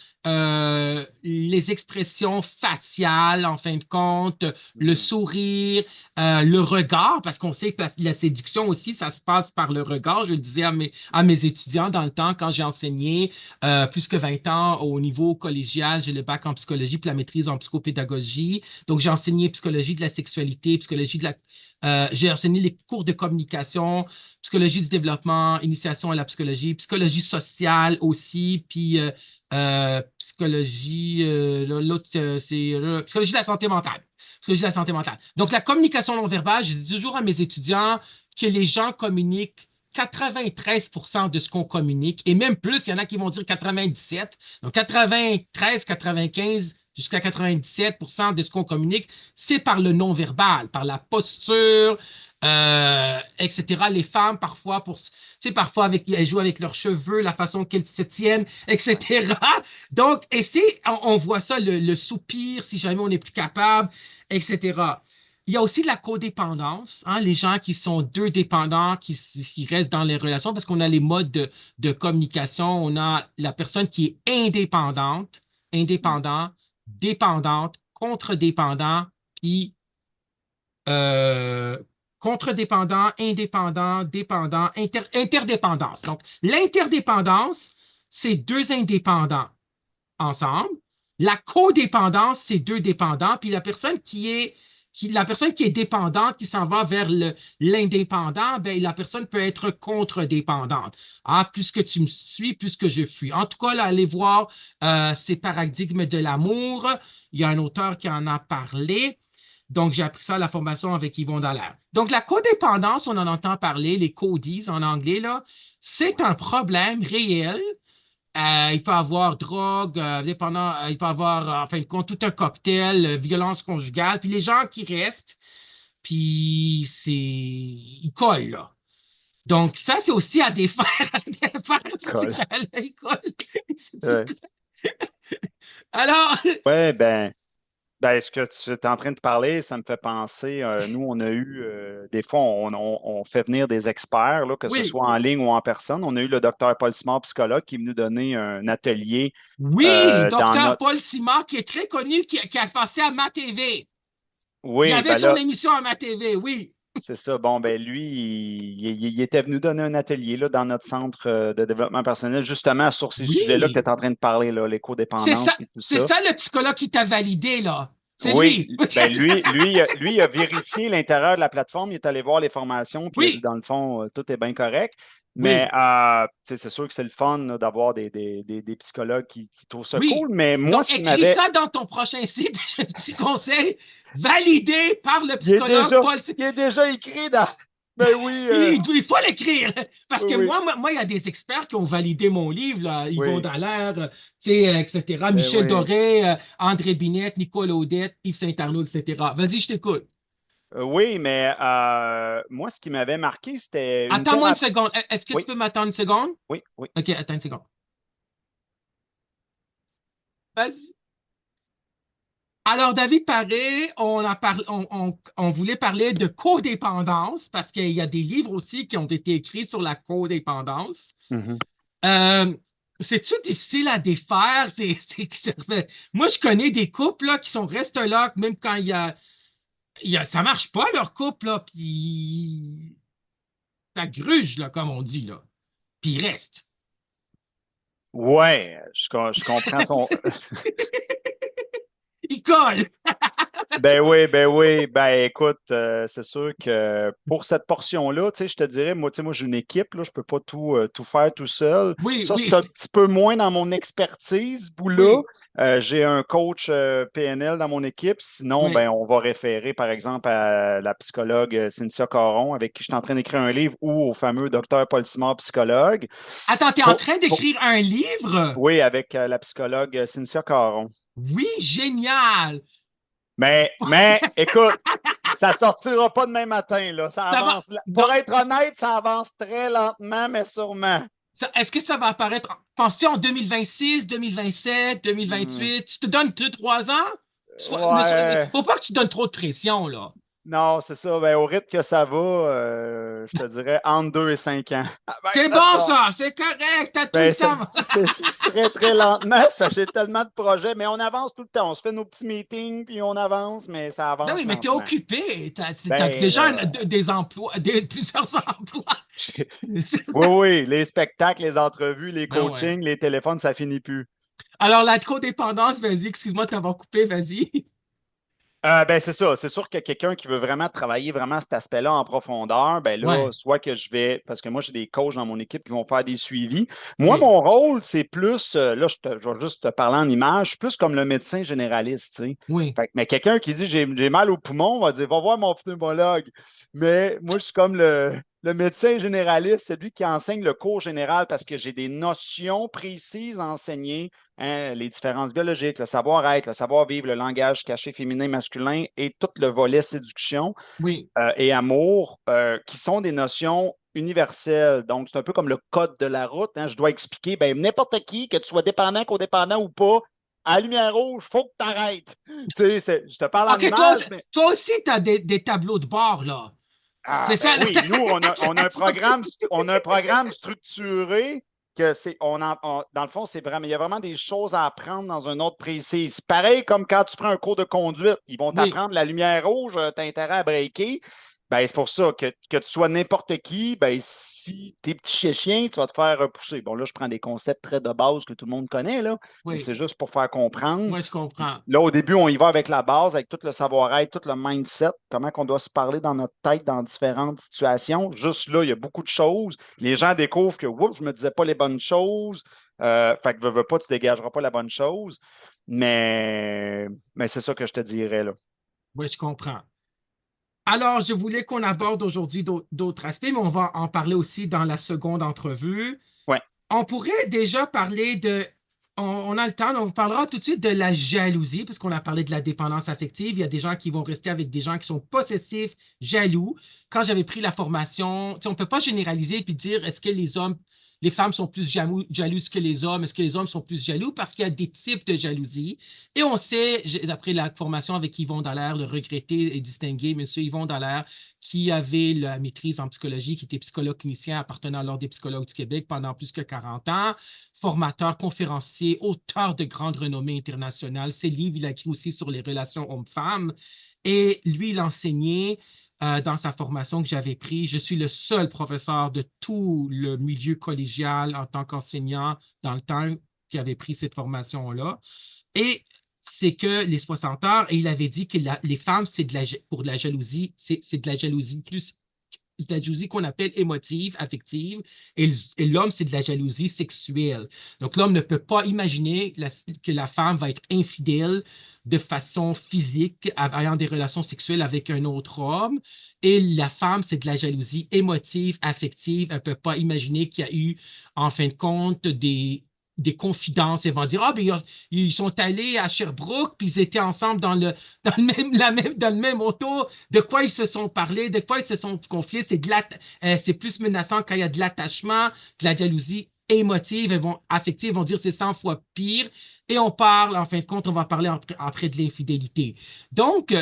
les expressions faciales, en fin de compte, le mhm, sourire, le regard, parce qu'on sait que la séduction aussi, ça se passe par le regard. Je le disais à mes étudiants dans le temps quand j'ai enseigné plus que 20 ans au niveau collégial. J'ai le bac en psychologie puis la maîtrise en psychopédagogie. Donc, j'ai enseigné psychologie de la sexualité, j'ai enseigné les cours de communication, psychologie du développement, initiation à la psychologie, psychologie sociale aussi, puis psychologie, l'autre, c'est psychologie de la santé mentale. Psychologie de la santé mentale. Donc, la communication non verbale, je dis toujours à mes étudiants que les gens communiquent 93% de ce qu'on communique, et même plus, il y en a qui vont dire 97. Donc 93, 95 jusqu'à 97% de ce qu'on communique, c'est par le non-verbal, par la posture, etc. Les femmes, parfois, parfois elles jouent avec leurs cheveux, la façon qu'elles se tiennent, etc. Donc, et on voit ça, le soupir, si jamais on n'est plus capable, etc. Il y a aussi de la codépendance, hein, les gens qui sont deux dépendants, qui restent dans les relations, parce qu'on a les modes de communication. On a la personne qui est indépendante, mhm, indépendant, dépendante, contre-dépendant, puis euh, contre-dépendant, indépendant, dépendant, interdépendance. Donc, l'interdépendance, c'est deux indépendants ensemble. La codépendance, c'est deux dépendants. Puis la personne qui est dépendante, qui s'en va vers l'indépendant, ben, la personne peut être contre-dépendante. Ah, plus que tu me suis, plus que je fuis. En tout cas, là, allez voir ces paradigmes de l'amour. Il y a un auteur qui en a parlé. Donc, j'ai appris ça à la formation avec Yvon Dallaire. Donc, la codépendance, on en entend parler, les codies en anglais, là, c'est un problème réel. Il peut avoir drogue, il peut avoir, en fin de compte, tout un cocktail, violence conjugale. Puis les gens qui restent, puis ils collent, là. Donc, ça, c'est aussi à défaire, à défaire, c'est colle. qu'à l'école. Ouais, Alors, ouais, ben, ce que tu es en train de parler, ça me fait penser, nous, on a eu, des fois, on fait venir des experts, là, que ce oui, soit en ligne ou en personne. On a eu le docteur Paul Simard, psychologue, qui est venu donner un atelier oui, dans docteur notre... Paul Simard, qui est très connu, qui a passé à MaTV. Il y Oui, avait ben son là, émission à MaTV, oui. c'est ça. Bon, ben lui, il était venu donner un atelier là, dans notre centre de développement personnel, justement sur ces sujets-là que tu Oui, es en train de parler, là, l'écodépendance et tout c'est ça. ça le psychologue qui t'a validé, là. C'est Oui, lui. ben lui, il a vérifié l'intérieur de la plateforme, il est allé voir les formations, puis il a dit, Oui, dans le fond, tout est bien correct. Mais oui, tu sais, c'est sûr que c'est le fun là, d'avoir des psychologues qui trouvent ça cool. oui. Mais moi, Donc, ce qui écris m'avait... ça dans ton prochain site, un petit conseil, validé par le Il est psychologue déjà, Paul. il est déjà écrit dans... Ben oui, Il faut l'écrire. Parce oui, que oui, moi, il y a des experts qui ont validé mon livre, là, Yvon oui, Dallaire, etc. ben Michel oui. Doré, André Binette, Nicole Audette, Yves Saint-Arnaud, etc. Vas-y, je t'écoute. Oui, mais moi, ce qui m'avait marqué, c'était une Attends-moi une thérapie. seconde. Est-ce que tu Oui, peux m'attendre une seconde? oui, oui. OK, attends une seconde. Vas-y. Alors, David Paré, on voulait parler de codépendance parce qu'il y a des livres aussi qui ont été écrits sur la codépendance. Mhm. Euh, C'est-tu difficile à défaire? Moi, je connais des couples là, qui sont restés là, même quand ça marche pas leur couple, là, puis ça gruge, là, comme on dit, là. Puis il reste. Ouais, je comprends ton. Il colle. Ben oui, ben oui. Ben écoute, c'est sûr que pour cette portion-là, tu sais, je te dirais, moi, tu sais, moi, j'ai une équipe, là, je peux pas tout faire tout seul. Oui, Ça, oui, c'est un petit peu moins dans mon expertise, ce bout-là. oui, J'ai un coach PNL dans mon équipe. Sinon, oui. ben, on va référer, par exemple, à la psychologue Cynthia Caron, avec qui je suis en train d'écrire un livre, ou au fameux docteur Paul Simard, psychologue. Attends, t'es en Pour- train pour- d'écrire un livre? oui, avec la psychologue Cynthia Caron. Oui, génial. Mais, écoute, ça sortira pas demain matin, là. Ça Ça va. avance. Non, Pour être honnête, ça avance très lentement, mais sûrement. est-ce que ça va apparaître, penses-tu en 2026, 2027, Hmm. 2028? Tu te donnes 2, 3 ans? Ouais. Faut pas que tu donnes trop de pression, là. Non, c'est ça. Ben, au rythme que ça va, je te dirais entre 2 et 5 ans. Avant que C'est ça bon, sorte. ça, c'est correct, t'as tout le Ben, temps. c'est très, très lentement. C'est parce que j'ai tellement de projets, mais on avance tout le temps. On se fait nos petits meetings, puis on avance, mais ça Ben avance oui, mais t'es lentement. occupé. T'as Ben, déjà là. des emplois, plusieurs emplois. Oui, oui, les spectacles, les entrevues, les Ben ouais. coachings, les téléphones, ça finit plus. Alors, la codépendance, vas-y, excuse-moi de t'avoir coupé, vas-y. Ben c'est ça. C'est sûr que quelqu'un qui veut vraiment travailler vraiment cet aspect-là en profondeur, ben là, Ouais, soit que je vais, parce que moi, j'ai des coachs dans mon équipe qui vont faire des suivis. Moi, oui, mon rôle, c'est plus, là, je vais juste te parler en image, je suis plus comme le médecin généraliste, tu sais. oui, Mais quelqu'un qui dit j'ai mal au poumon, on va dire va voir mon pneumologue. Mais moi, je suis comme le médecin généraliste, c'est lui qui enseigne le cours général parce que j'ai des notions précises à enseigner, hein, les différences biologiques, le savoir-être, le savoir-vivre, le langage caché féminin, masculin et tout le volet séduction oui. et amour, qui sont des notions universelles. Donc, c'est un peu comme le code de la route, hein. Je dois expliquer, ben, n'importe qui, que tu sois dépendant, codépendant ou pas, à la lumière rouge, il faut que tu arrêtes. Tu sais, je te parle en OK, toi, image, mais toi aussi, t'as des tableaux de bord, là. ah C'est ben ça, là. oui, nous, on a un programme structuré que c'est, dans le fond, c'est vraiment, il y a vraiment des choses à apprendre dans un ordre précis. C'est pareil comme quand tu prends un cours de conduite, ils vont Oui, t'apprendre la lumière rouge, tu as intérêt à breaker. Ben, c'est pour ça que tu sois n'importe qui, ben, si t'es petit chien, tu vas te faire repousser. Bon, là, je prends des concepts très de base que tout le monde connaît, là, mais oui, c'est juste pour faire comprendre. moi, je comprends. Là, au début, on y va avec la base, avec tout le savoir-être, tout le mindset, comment on doit se parler dans notre tête dans différentes situations. Juste là, il y a beaucoup de choses. Les gens découvrent que, oups, je ne me disais pas les bonnes choses. Fait que veux pas, tu ne dégageras pas la bonne chose. Mais, mais c'est ça que je te dirais, là. Oui, je comprends. Alors, je voulais qu'on aborde aujourd'hui d'autres aspects, mais on va en parler aussi dans la seconde entrevue. Ouais. On pourrait déjà parler on a le temps, on parlera tout de suite de la jalousie, parce qu'on a parlé de la dépendance affective. Il y a des gens qui vont rester avec des gens qui sont possessifs, jaloux. Quand j'avais pris la formation, tu sais, on ne peut pas généraliser et dire est-ce que les femmes sont plus jalouses que les hommes, est-ce que les hommes sont plus jaloux, parce qu'il y a des types de jalousie. Et on sait, d'après la formation avec Yvon Dallaire, le regretté et distingué monsieur Yvon Dallaire, qui avait la maîtrise en psychologie, qui était psychologue clinicien appartenant à l'Ordre des psychologues du Québec pendant plus que 40 ans, formateur, conférencier, auteur de grande renommée internationale. Ses livres, il a écrit aussi sur les relations hommes-femmes. Et lui, il enseignait dans sa formation que j'avais pris. Je suis le seul professeur de tout le milieu collégial en tant qu'enseignant dans le temps qui avait pris cette formation-là. Et c'est que les 60 heures, et il avait dit que les femmes, pour de la jalousie, c'est de la jalousie plus de la jalousie qu'on appelle émotive, affective, et l'homme, c'est de la jalousie sexuelle. Donc, l'homme ne peut pas imaginer que la femme va être infidèle de façon physique, ayant des relations sexuelles avec un autre homme, et la femme, c'est de la jalousie émotive, affective. Elle ne peut pas imaginer qu'il y a eu, en fin de compte, des confidences. Ils vont dire, ah, ben, ils sont allés à Sherbrooke, puis ils étaient ensemble dans le même auto. De quoi ils se sont parlé, de quoi ils se sont confiés. C'est plus menaçant quand il y a de l'attachement, de la jalousie émotive, affective, ils vont dire c'est 100 fois pire. Et on parle, en fin de compte, on va parler après de l'infidélité. Donc,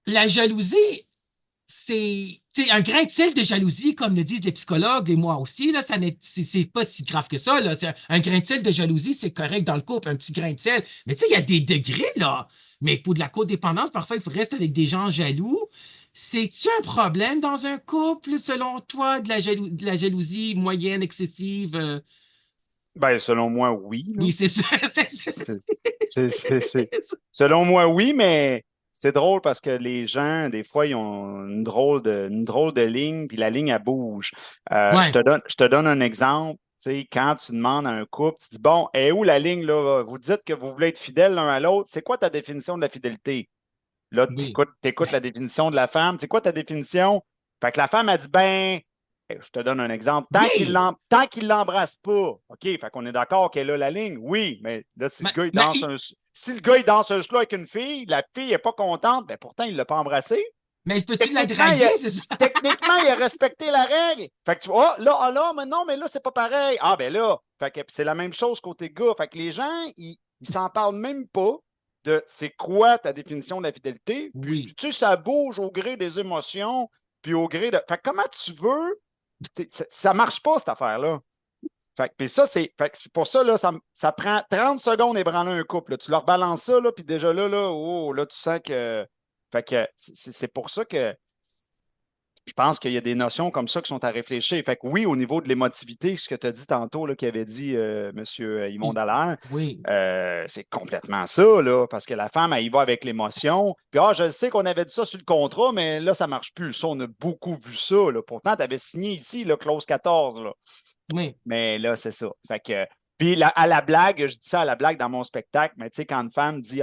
la jalousie, c'est un grain de sel de jalousie, comme le disent les psychologues et moi aussi, là, c'est pas si grave que ça, là. Un grain de sel de jalousie, c'est correct dans le couple, un petit grain de sel. Mais tu sais, il y a des degrés, là. Mais pour de la codépendance, parfois, il faut rester avec des gens jaloux. c'est-tu un problème dans un couple, selon toi, de la jalousie moyenne, excessive? Ben, selon moi, oui, là. Oui, c'est ça. C'est- Selon moi, oui, mais c'est drôle parce que les gens, des fois, ils ont une drôle de ligne, puis la ligne, elle bouge. Ouais, Je te donne un exemple. Tu sais, quand tu demandes à un couple, tu dis, bon, et où la ligne, là? Vous dites que vous voulez être fidèles l'un à l'autre. C'est quoi ta définition de la fidélité? Là, tu oui. écoutes la définition de la femme. C'est quoi ta définition? Fait que la femme a dit, ben, je te donne un exemple. Oui! Tant qu'il l'embrasse pas, OK, fait qu'on est d'accord qu'elle a la ligne. Oui, mais là, si le gars, Mais si le gars, il danse un slow avec une fille, la fille n'est pas contente, ben pourtant, il ne l'a pas embrassé. mais peux-tu la Techniquement, il draguer, a, c'est ça? techniquement, il a respecté la règle. Fait que tu vois, là, mais non, mais là, c'est pas pareil. Ah, ben là, fait que c'est la même chose côté gars. Fait que les gens, ils s'en parlent même pas de c'est quoi ta définition de la fidélité. Puis, Oui, tu sais, ça bouge au gré des émotions, puis au gré de. Fait que comment tu veux, ça marche pas, cette affaire-là. Fait que, puis ça, fait que pour ça, là, ça prend 30 secondes ébranler un couple. Là. Tu leur balances ça, là, puis déjà là, oh, là, tu sens que. Fait que c'est pour ça que je pense qu'il y a des notions comme ça qui sont à réfléchir. Fait que oui, au niveau de l'émotivité, ce que tu as dit tantôt, là, qu'avait dit M. Yvon oui, Dallaire, oui, c'est complètement ça, là, parce que la femme, elle y va avec l'émotion. Puis, je sais qu'on avait dit ça sur le contrat, mais là, ça ne marche plus. Ça, on a beaucoup vu ça, là. Pourtant, tu avais signé ici, là, clause 14, là. oui, Mais là, c'est ça. Fait que, puis à la blague, je dis ça à la blague dans mon spectacle, mais tu sais, quand une femme dit, tu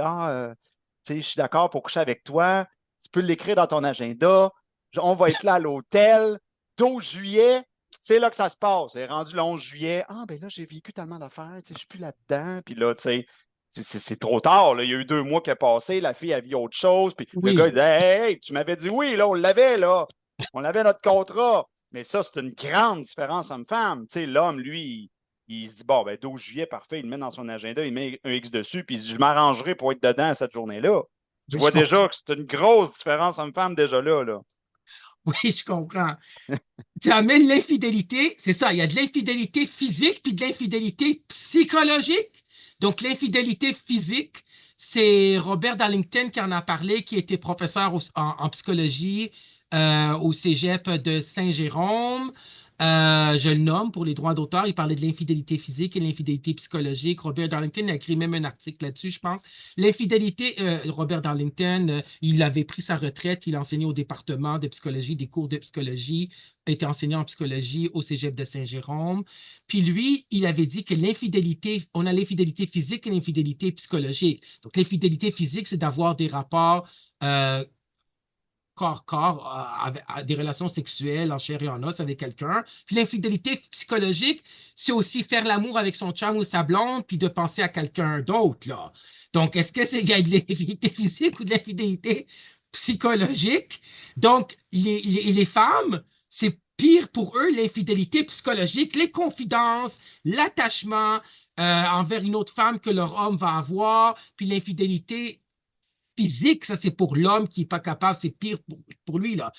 sais, je suis d'accord pour coucher avec toi, tu peux l'écrire dans ton agenda, on va être là à l'hôtel, 12 juillet, c'est là que ça se passe. C'est rendu le 11 juillet, ben là, j'ai vécu tellement d'affaires, tu sais, je suis plus là-dedans, puis là, tu sais, c'est trop tard, là. Il y a eu 2 mois qui est passé, la fille a vu autre chose, puis le gars, il oui, disait, hey, tu m'avais dit oui, là, on l'avait, là. On avait notre contrat. Mais ça, c'est une grande différence homme-femme. Tu sais, l'homme, lui, il se dit, bon, ben 12 juillet, parfait, il le met dans son agenda, il met un X dessus, puis il se dit, je m'arrangerai pour être dedans cette journée-là. Tu oui, vois déjà que c'est une grosse différence homme-femme déjà là, là. oui, je comprends. Tu amènes l'infidélité, c'est ça, il y a de l'infidélité physique puis de l'infidélité psychologique. Donc, l'infidélité physique, c'est Robert Darlington qui en a parlé, qui était professeur en psychologie au Cégep de Saint-Jérôme. Je le nomme pour les droits d'auteur. Il parlait de l'infidélité physique et l'infidélité psychologique. Robert Darlington a écrit même un article là-dessus, je pense. L'infidélité, Robert Darlington, il avait pris sa retraite, il enseignait au département de psychologie, des cours de psychologie, a été enseignant en psychologie au Cégep de Saint-Jérôme. Puis lui, il avait dit que l'infidélité, on a l'infidélité physique et l'infidélité psychologique. Donc l'infidélité physique, c'est d'avoir des rapports euh, corps-corps, des relations sexuelles en chair et en os avec quelqu'un. Puis l'infidélité psychologique, c'est aussi faire l'amour avec son chum ou sa blonde, puis de penser à quelqu'un d'autre, là. Donc, est-ce que c'est il y a de l'infidélité physique ou de l'infidélité psychologique? Donc, les femmes, c'est pire pour eux, l'infidélité psychologique, les confidences, l'attachement envers une autre femme que leur homme va avoir, puis l'infidélité physique, ça c'est pour l'homme qui n'est pas capable, c'est pire pour lui, là.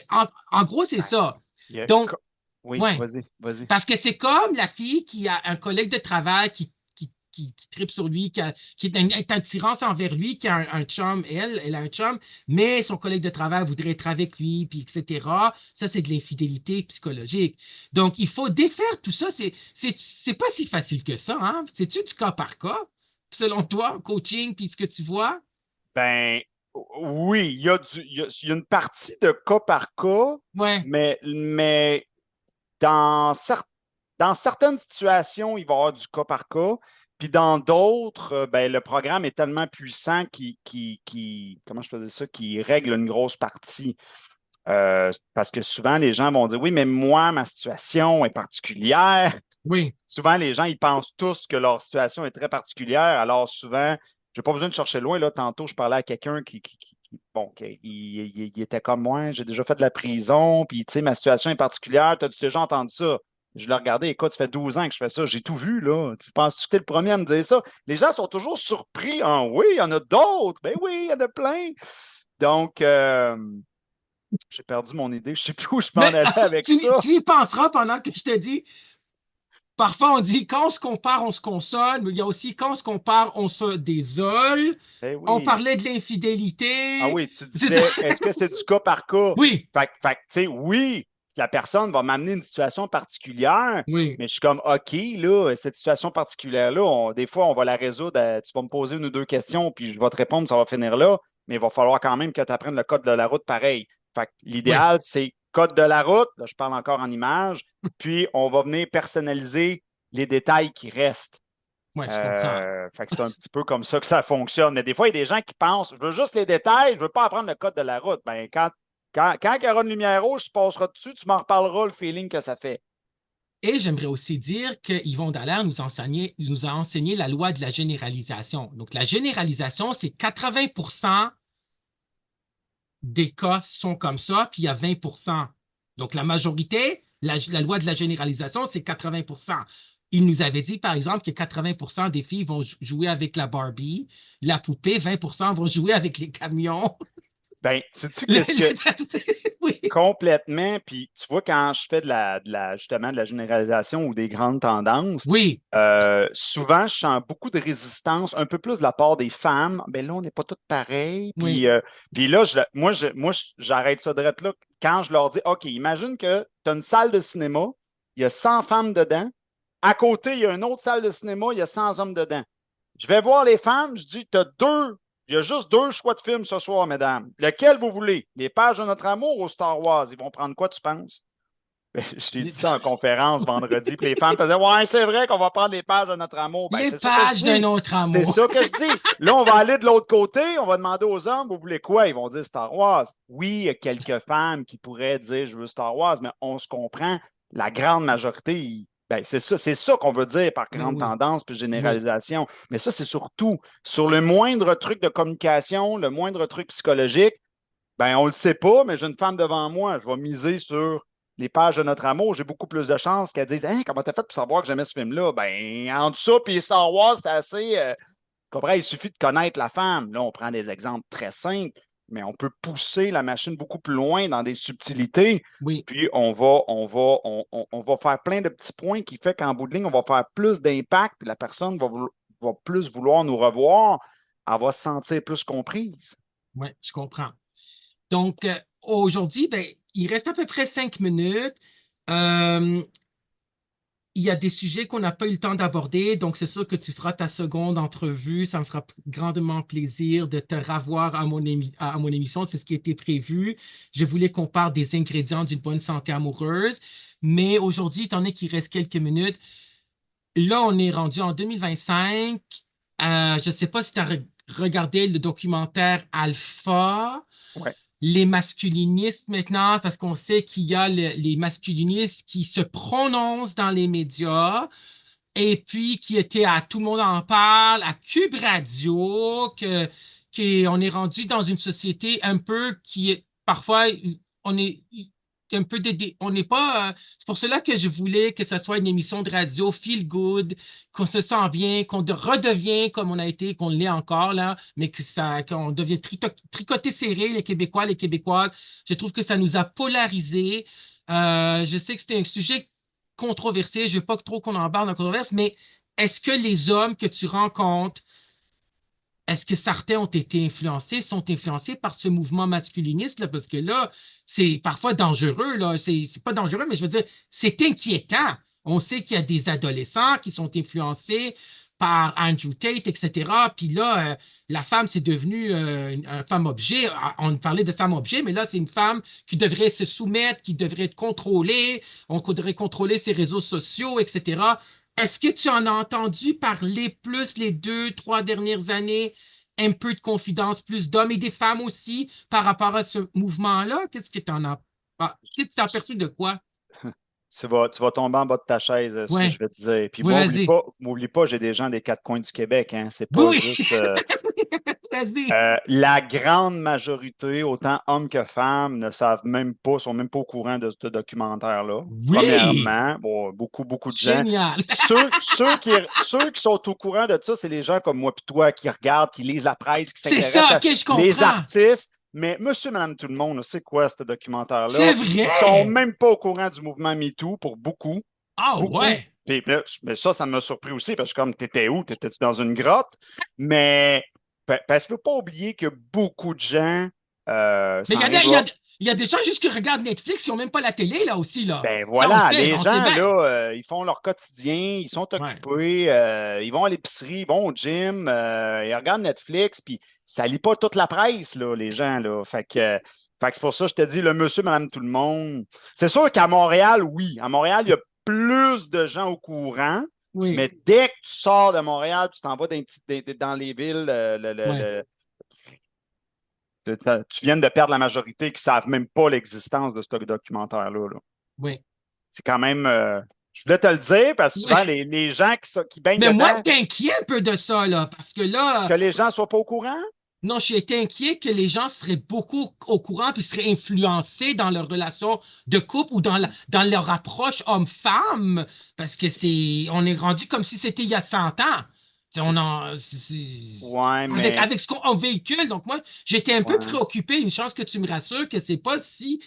En gros, c'est Ben, ça. il y a Donc, co- Oui, ouais, vas-y, vas-y. parce que c'est comme la fille qui a un collègue de travail qui tripe sur lui, qui est attirance envers lui, qui a un chum, elle a un chum, mais son collègue de travail voudrait être avec lui, puis etc. Ça, c'est de l'infidélité psychologique. Donc, il faut défaire tout ça. C'est pas si facile que ça, hein? C'est-tu du cas par cas, selon toi, coaching, puis ce que tu vois? Ben, oui, il y a une partie de cas par cas, Ouais, mais dans, dans certaines situations, il va y avoir du cas par cas. Puis dans d'autres, ben, le programme est tellement puissant comment je faisais ça, qui règle une grosse partie. Parce que souvent, les gens vont dire, oui, mais moi, ma situation est particulière. oui, Souvent, les gens, ils pensent tous que leur situation est très particulière. Alors souvent, je n'ai pas besoin de chercher loin. Là, tantôt, je parlais à quelqu'un bon, il était comme moi, j'ai déjà fait de la prison, puis tu sais, ma situation est particulière. T'as-tu déjà entendu ça? Je l'ai regardé, écoute, ça fait 12 ans que je fais ça, j'ai tout vu, là. Tu penses que tu es le premier à me dire ça? Les gens sont toujours surpris. Oui, il y en a d'autres. Ben oui, il y en a plein. Donc, j'ai perdu mon idée. Je ne sais plus où je m'en mais allais avec ça. tu y penseras pendant que je te dis, Parfois, on dit quand on se compare, on se console, mais il y a aussi quand on se compare, on se désole. Eh On oui. parlait de Ah l'infidélité. oui, tu C'est ça. disais, est-ce que c'est du cas par cas? Oui, Fait que, tu sais, oui, la personne va m'amener une situation particulière, oui, mais je suis comme, OK, là, cette situation particulière-là, des fois, on va la résoudre. Tu vas me poser une ou deux questions, puis je vais te répondre, ça va finir là, mais il va falloir quand même que tu apprennes le code de la route pareil. Fait que oui, l'idéal, c'est code de la route, là, je parle encore en images, puis on va venir personnaliser les détails qui restent. oui, je comprends. Fait que c'est un petit peu comme ça que ça fonctionne. Mais des fois, il y a des gens qui pensent, je veux juste les détails, je ne veux pas apprendre le code de la route. Ben, quand il y aura une lumière rouge, tu passeras dessus, tu m'en reparleras le feeling que ça fait. Et j'aimerais aussi dire que Yvon Dallaire nous a enseigné la loi de la généralisation. Donc, la généralisation, c'est 80% des cas sont comme ça, puis il y a 20%. Donc, la majorité, la loi de la généralisation, c'est 80%. Il nous avait dit, par exemple, que 80% des filles vont jouer avec la Barbie, la poupée, 20% vont jouer avec les camions. Ben, sais-tu Le- qu'est-ce que Oui, complètement, puis tu vois, quand je fais justement de la généralisation ou des grandes tendances, oui, souvent, je sens beaucoup de résistance, un peu plus de la part des femmes. Ben là, on n'est pas toutes pareilles. oui, Puis là, j'arrête ça direct là. Quand je leur dis, OK, imagine que tu as une salle de cinéma, il y a 100 femmes dedans. À côté, il y a une autre salle de cinéma, il y a 100 hommes dedans. Je vais voir les femmes, je dis, il y a juste deux choix de films ce soir, mesdames. Lequel vous voulez? Les pages de notre amour ou Star Wars? Ils vont prendre quoi, tu penses? Je t'ai dit les, ça en conférence vendredi, puis les femmes faisaient, ouais, c'est vrai qu'on va prendre les pages de notre amour. Ben, les c'est ça que je pages d'un dis. autre C'est amour. ça que je dis. Là, on va aller de l'autre côté, on va demander aux hommes, vous voulez quoi? Ils vont dire Star Wars. Oui, il y a quelques femmes qui pourraient dire je veux Star Wars, mais on se comprend. La grande majorité, ben, c'est ça qu'on veut dire par Ben grande oui, tendance puis oui, généralisation. Mais ça, c'est surtout sur le moindre truc de communication, le moindre truc psychologique. Ben, on le sait pas, mais j'ai une femme devant moi. Je vais miser sur les pages de notre amour. J'ai beaucoup plus de chances qu'elle dise hein, comment t'as fait pour savoir que j'aimais ce film-là? Ben, entre ça puis Star Wars, c'est assez. Comprends, il suffit de connaître la femme. Là, on prend des exemples très simples, mais on peut pousser la machine beaucoup plus loin dans des subtilités. oui. Puis on va faire plein de petits points qui fait qu'en bout de ligne, on va faire plus d'impact, puis la personne va plus vouloir nous revoir. Elle va se sentir plus comprise. Oui, je comprends. Donc, aujourd'hui, ben, il reste à peu près 5 minutes. Euh, il y a des sujets qu'on n'a pas eu le temps d'aborder, donc c'est sûr que tu feras ta seconde entrevue. Ça me fera grandement plaisir de te revoir à mon émission. C'est ce qui était prévu. Je voulais qu'on parle des ingrédients d'une bonne santé amoureuse, mais aujourd'hui, étant donné qu'il reste quelques minutes, là, on est rendu en 2025. Je ne sais pas si tu as regardé le documentaire Alpha, Ouais. les masculinistes maintenant, parce qu'on sait qu'il y a les masculinistes qui se prononcent dans les médias et puis qui étaient à Tout le monde en parle, à Cube Radio, on est rendu dans une société un peu qui est parfois, on est un peu on n'est pas. C'est pour cela que je voulais que ce soit une émission de radio feel good, qu'on se sent bien, qu'on redevient comme on a été, qu'on l'est encore là, mais qu'on devient tricoté serré, les Québécois, les Québécoises. Je trouve que ça nous a polarisés. Je sais que c'était un sujet controversé, je veux pas trop qu'on embarque dans la controverse, mais est-ce que les hommes que tu rencontres, est-ce que certains ont été influencés, sont influencés par ce mouvement masculiniste, là? Parce que là, c'est parfois dangereux, là. C'est pas dangereux, mais je veux dire, c'est inquiétant. On sait qu'il y a des adolescents qui sont influencés par Andrew Tate, etc. Puis là, la femme, c'est devenue une femme-objet. On parlait de femme-objet, mais là, c'est une femme qui devrait se soumettre, qui devrait être contrôlée. On devrait contrôler ses réseaux sociaux, etc. Est-ce que tu en as entendu parler plus les 2, 3 dernières années? Un peu de confidence, plus d'hommes et des femmes aussi par rapport à ce mouvement-là? Qu'est-ce que tu en as? Qu'est-ce que tu as aperçu de quoi? Tu vas tomber en bas de ta chaise, ce que je Ouais, vais te dire. Puis ouais, vas-y. m'oublie pas, j'ai des gens des quatre coins du Québec, hein. C'est pas Oui, juste. vas-y. La grande majorité, autant hommes que femmes, ne savent même pas, sont même pas au courant de ce documentaire-là. Oui, Premièrement, bon, beaucoup de gens. génial. Ceux qui sont au courant de ça, c'est les gens comme moi et toi qui regardent, qui lisent la presse, qui C'est ça, s'intéressent à ok, je les comprends. artistes. Mais monsieur, madame, tout le monde, c'est quoi ce documentaire-là? C'est Ils sont vrai. même pas au courant du mouvement MeToo pour beaucoup. Ah Beaucoup. ouais. Puis là, mais ça m'a surpris aussi parce que comme t'étais où? T'étais-tu dans une grotte? Mais parce qu'il ne faut pas oublier que beaucoup de gens Mais s'en arrivent. il y a des gens juste qui regardent Netflix, ils n'ont même pas la télé, là aussi, là. Ben Ça, on le voilà, sait, les on le sait gens, bien. là, ils font leur quotidien, ils sont Ouais, occupés, ils vont à l'épicerie, ils vont au gym, ils regardent Netflix, puis ça lit pas toute la presse, là, les gens, là. Fait que c'est pour ça que je te dis, le monsieur, madame, tout le monde. C'est sûr qu'à Montréal, oui. À Montréal, il y a plus de gens au courant, oui, mais dès que tu sors de Montréal, tu t'en vas dans les villes, ouais, tu viens de perdre la majorité qui ne savent même pas l'existence de ce documentaire-là, là. oui. C'est quand même. Je voulais te le dire parce que Oui. souvent, les gens qui baignent Mais moi, dedans, j'étais inquiet un peu de ça, là, parce que là, que les gens ne soient pas au courant. non, j'ai été inquiet que les gens seraient beaucoup au courant puis seraient influencés dans leur relation de couple ou dans leur approche homme-femme, parce que on est rendu comme si c'était il y a 100 ans. C'est- Ouais, mais. Avec ce qu'on véhicule. Donc, moi, j'étais un peu Ouais. préoccupé. Une chance que tu me rassures que c'est pas si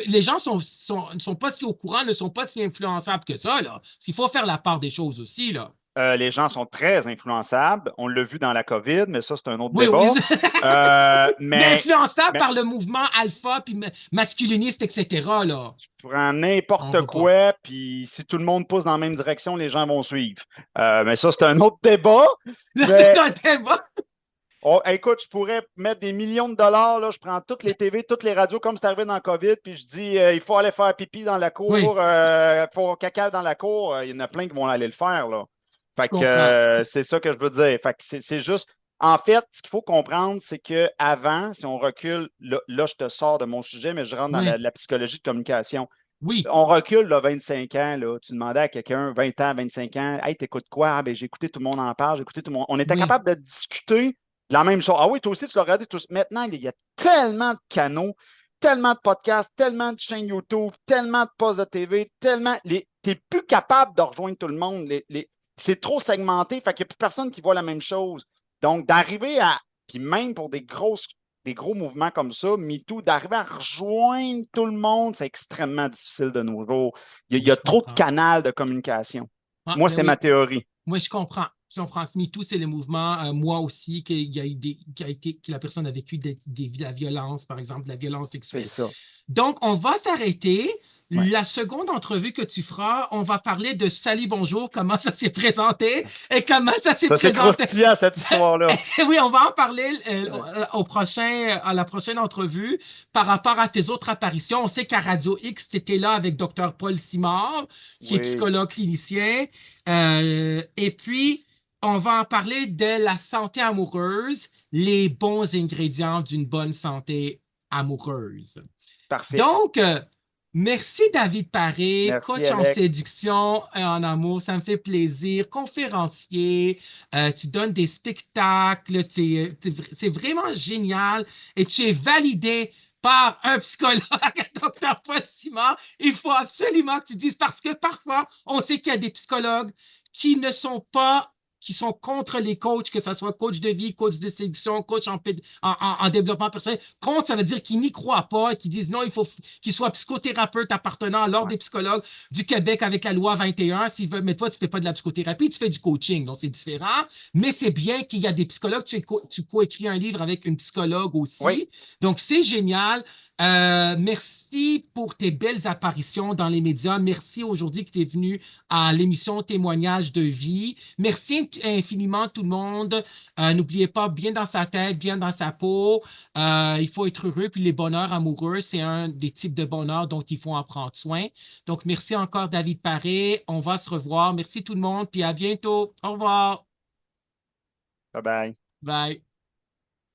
les gens ne sont pas si au courant, ne sont pas si influençables que ça, là. Parce qu'il faut faire la part des choses aussi, là. Les gens sont très influençables. On l'a vu dans la COVID, mais ça, c'est un autre Oui, oui. débat. Euh, Mais mais, influençable mais par le mouvement alpha puis masculiniste, etc., là. prends On n'importe veut pas. quoi, puis si tout le monde pousse dans la même direction, les gens vont suivre. Mais ça, c'est un autre débat. Là, c'est Mais un débat. écoute, je pourrais mettre des millions de dollars, là, je prends toutes les TV, toutes les radios comme c'est arrivé dans le COVID, puis je dis il faut aller faire pipi dans la cour, Oui, il faut caca dans la cour. Il y en a plein qui vont aller le faire, là. je Fait que comprends. c'est ça que je veux dire. Fait que c'est juste. En fait, ce qu'il faut comprendre, c'est que avant, si on recule, là, je te sors de mon sujet, mais je rentre dans Oui, la psychologie de communication. oui, On recule là, 25 ans, là, tu demandais à quelqu'un, 20 ans, 25 ans, hey, t'écoutes quoi? Ah, ben, j'ai écouté tout le monde en parle, j'ai écouté tout le monde. On était oui, capable de discuter de la même chose. Ah oui, toi aussi, tu l'as regardé. Maintenant, il y a tellement de canaux, tellement de podcasts, tellement de chaînes YouTube, tellement de postes de TV, tellement. Tu n'es plus capable de rejoindre tout le monde. C'est trop segmenté, fait qu'il n'y a plus personne qui voit la même chose. Donc, d'arriver à. Puis même pour des gros mouvements comme ça, MeToo, d'arriver à rejoindre tout le monde, c'est extrêmement difficile de nos jours. Il y a je trop de comprends. canaux de communication. Ah, Moi, ben c'est ma oui, théorie. moi, je comprends. Je comprends. MeToo, c'est le mouvement, moi aussi, qu'il y a eu que la personne a vécu de la violence, par exemple, de la violence C'est sexuelle. ça. Donc, on va s'arrêter. Ouais. La seconde entrevue que tu feras, on va parler de Salut Bonjour, comment ça s'est présenté et comment ça s'est Ça, c'est présenté. croustillant, cette histoire-là. Oui, on va en parler Ouais. à la prochaine entrevue par rapport à tes autres apparitions. On sait qu'à Radio X, tu étais là avec Dr. Paul Simard, qui est Oui, psychologue clinicien. Et puis, on va en parler de la santé amoureuse, les bons ingrédients d'une bonne santé amoureuse. parfait. Donc, merci David Paré, Merci, coach en Alex. séduction et en amour, ça me fait plaisir, conférencier, tu donnes des spectacles, c'est vraiment génial et tu es validé par un psychologue, Dr. Paul Simard. Il faut absolument que tu dises parce que parfois, on sait qu'il y a des psychologues qui ne sont pas qui sont contre les coachs, que ce soit coach de vie, coach de séduction, coach en développement personnel. Contre, ça veut dire qu'ils n'y croient pas et qu'ils disent non, il faut qu'ils soient psychothérapeutes appartenant à l'Ordre Ouais. des psychologues du Québec avec la loi 21. S'ils veulent, mais toi, tu ne fais pas de la psychothérapie, tu fais du coaching. Donc, c'est différent. Mais c'est bien qu'il y a des psychologues. Tu coécris un livre avec une psychologue Oui, aussi. Donc, c'est génial. Merci pour tes belles apparitions dans les médias. Merci aujourd'hui que tu es venu à l'émission Témoignages de vie. Merci infiniment tout le monde. N'oubliez pas, bien dans sa tête, bien dans sa peau. Il faut être heureux. Puis les bonheurs amoureux, c'est un des types de bonheur dont il faut en prendre soin. Donc, merci encore, David Paré. On va se revoir. Merci tout le monde. Puis à bientôt. Au revoir. bye bye. Bye.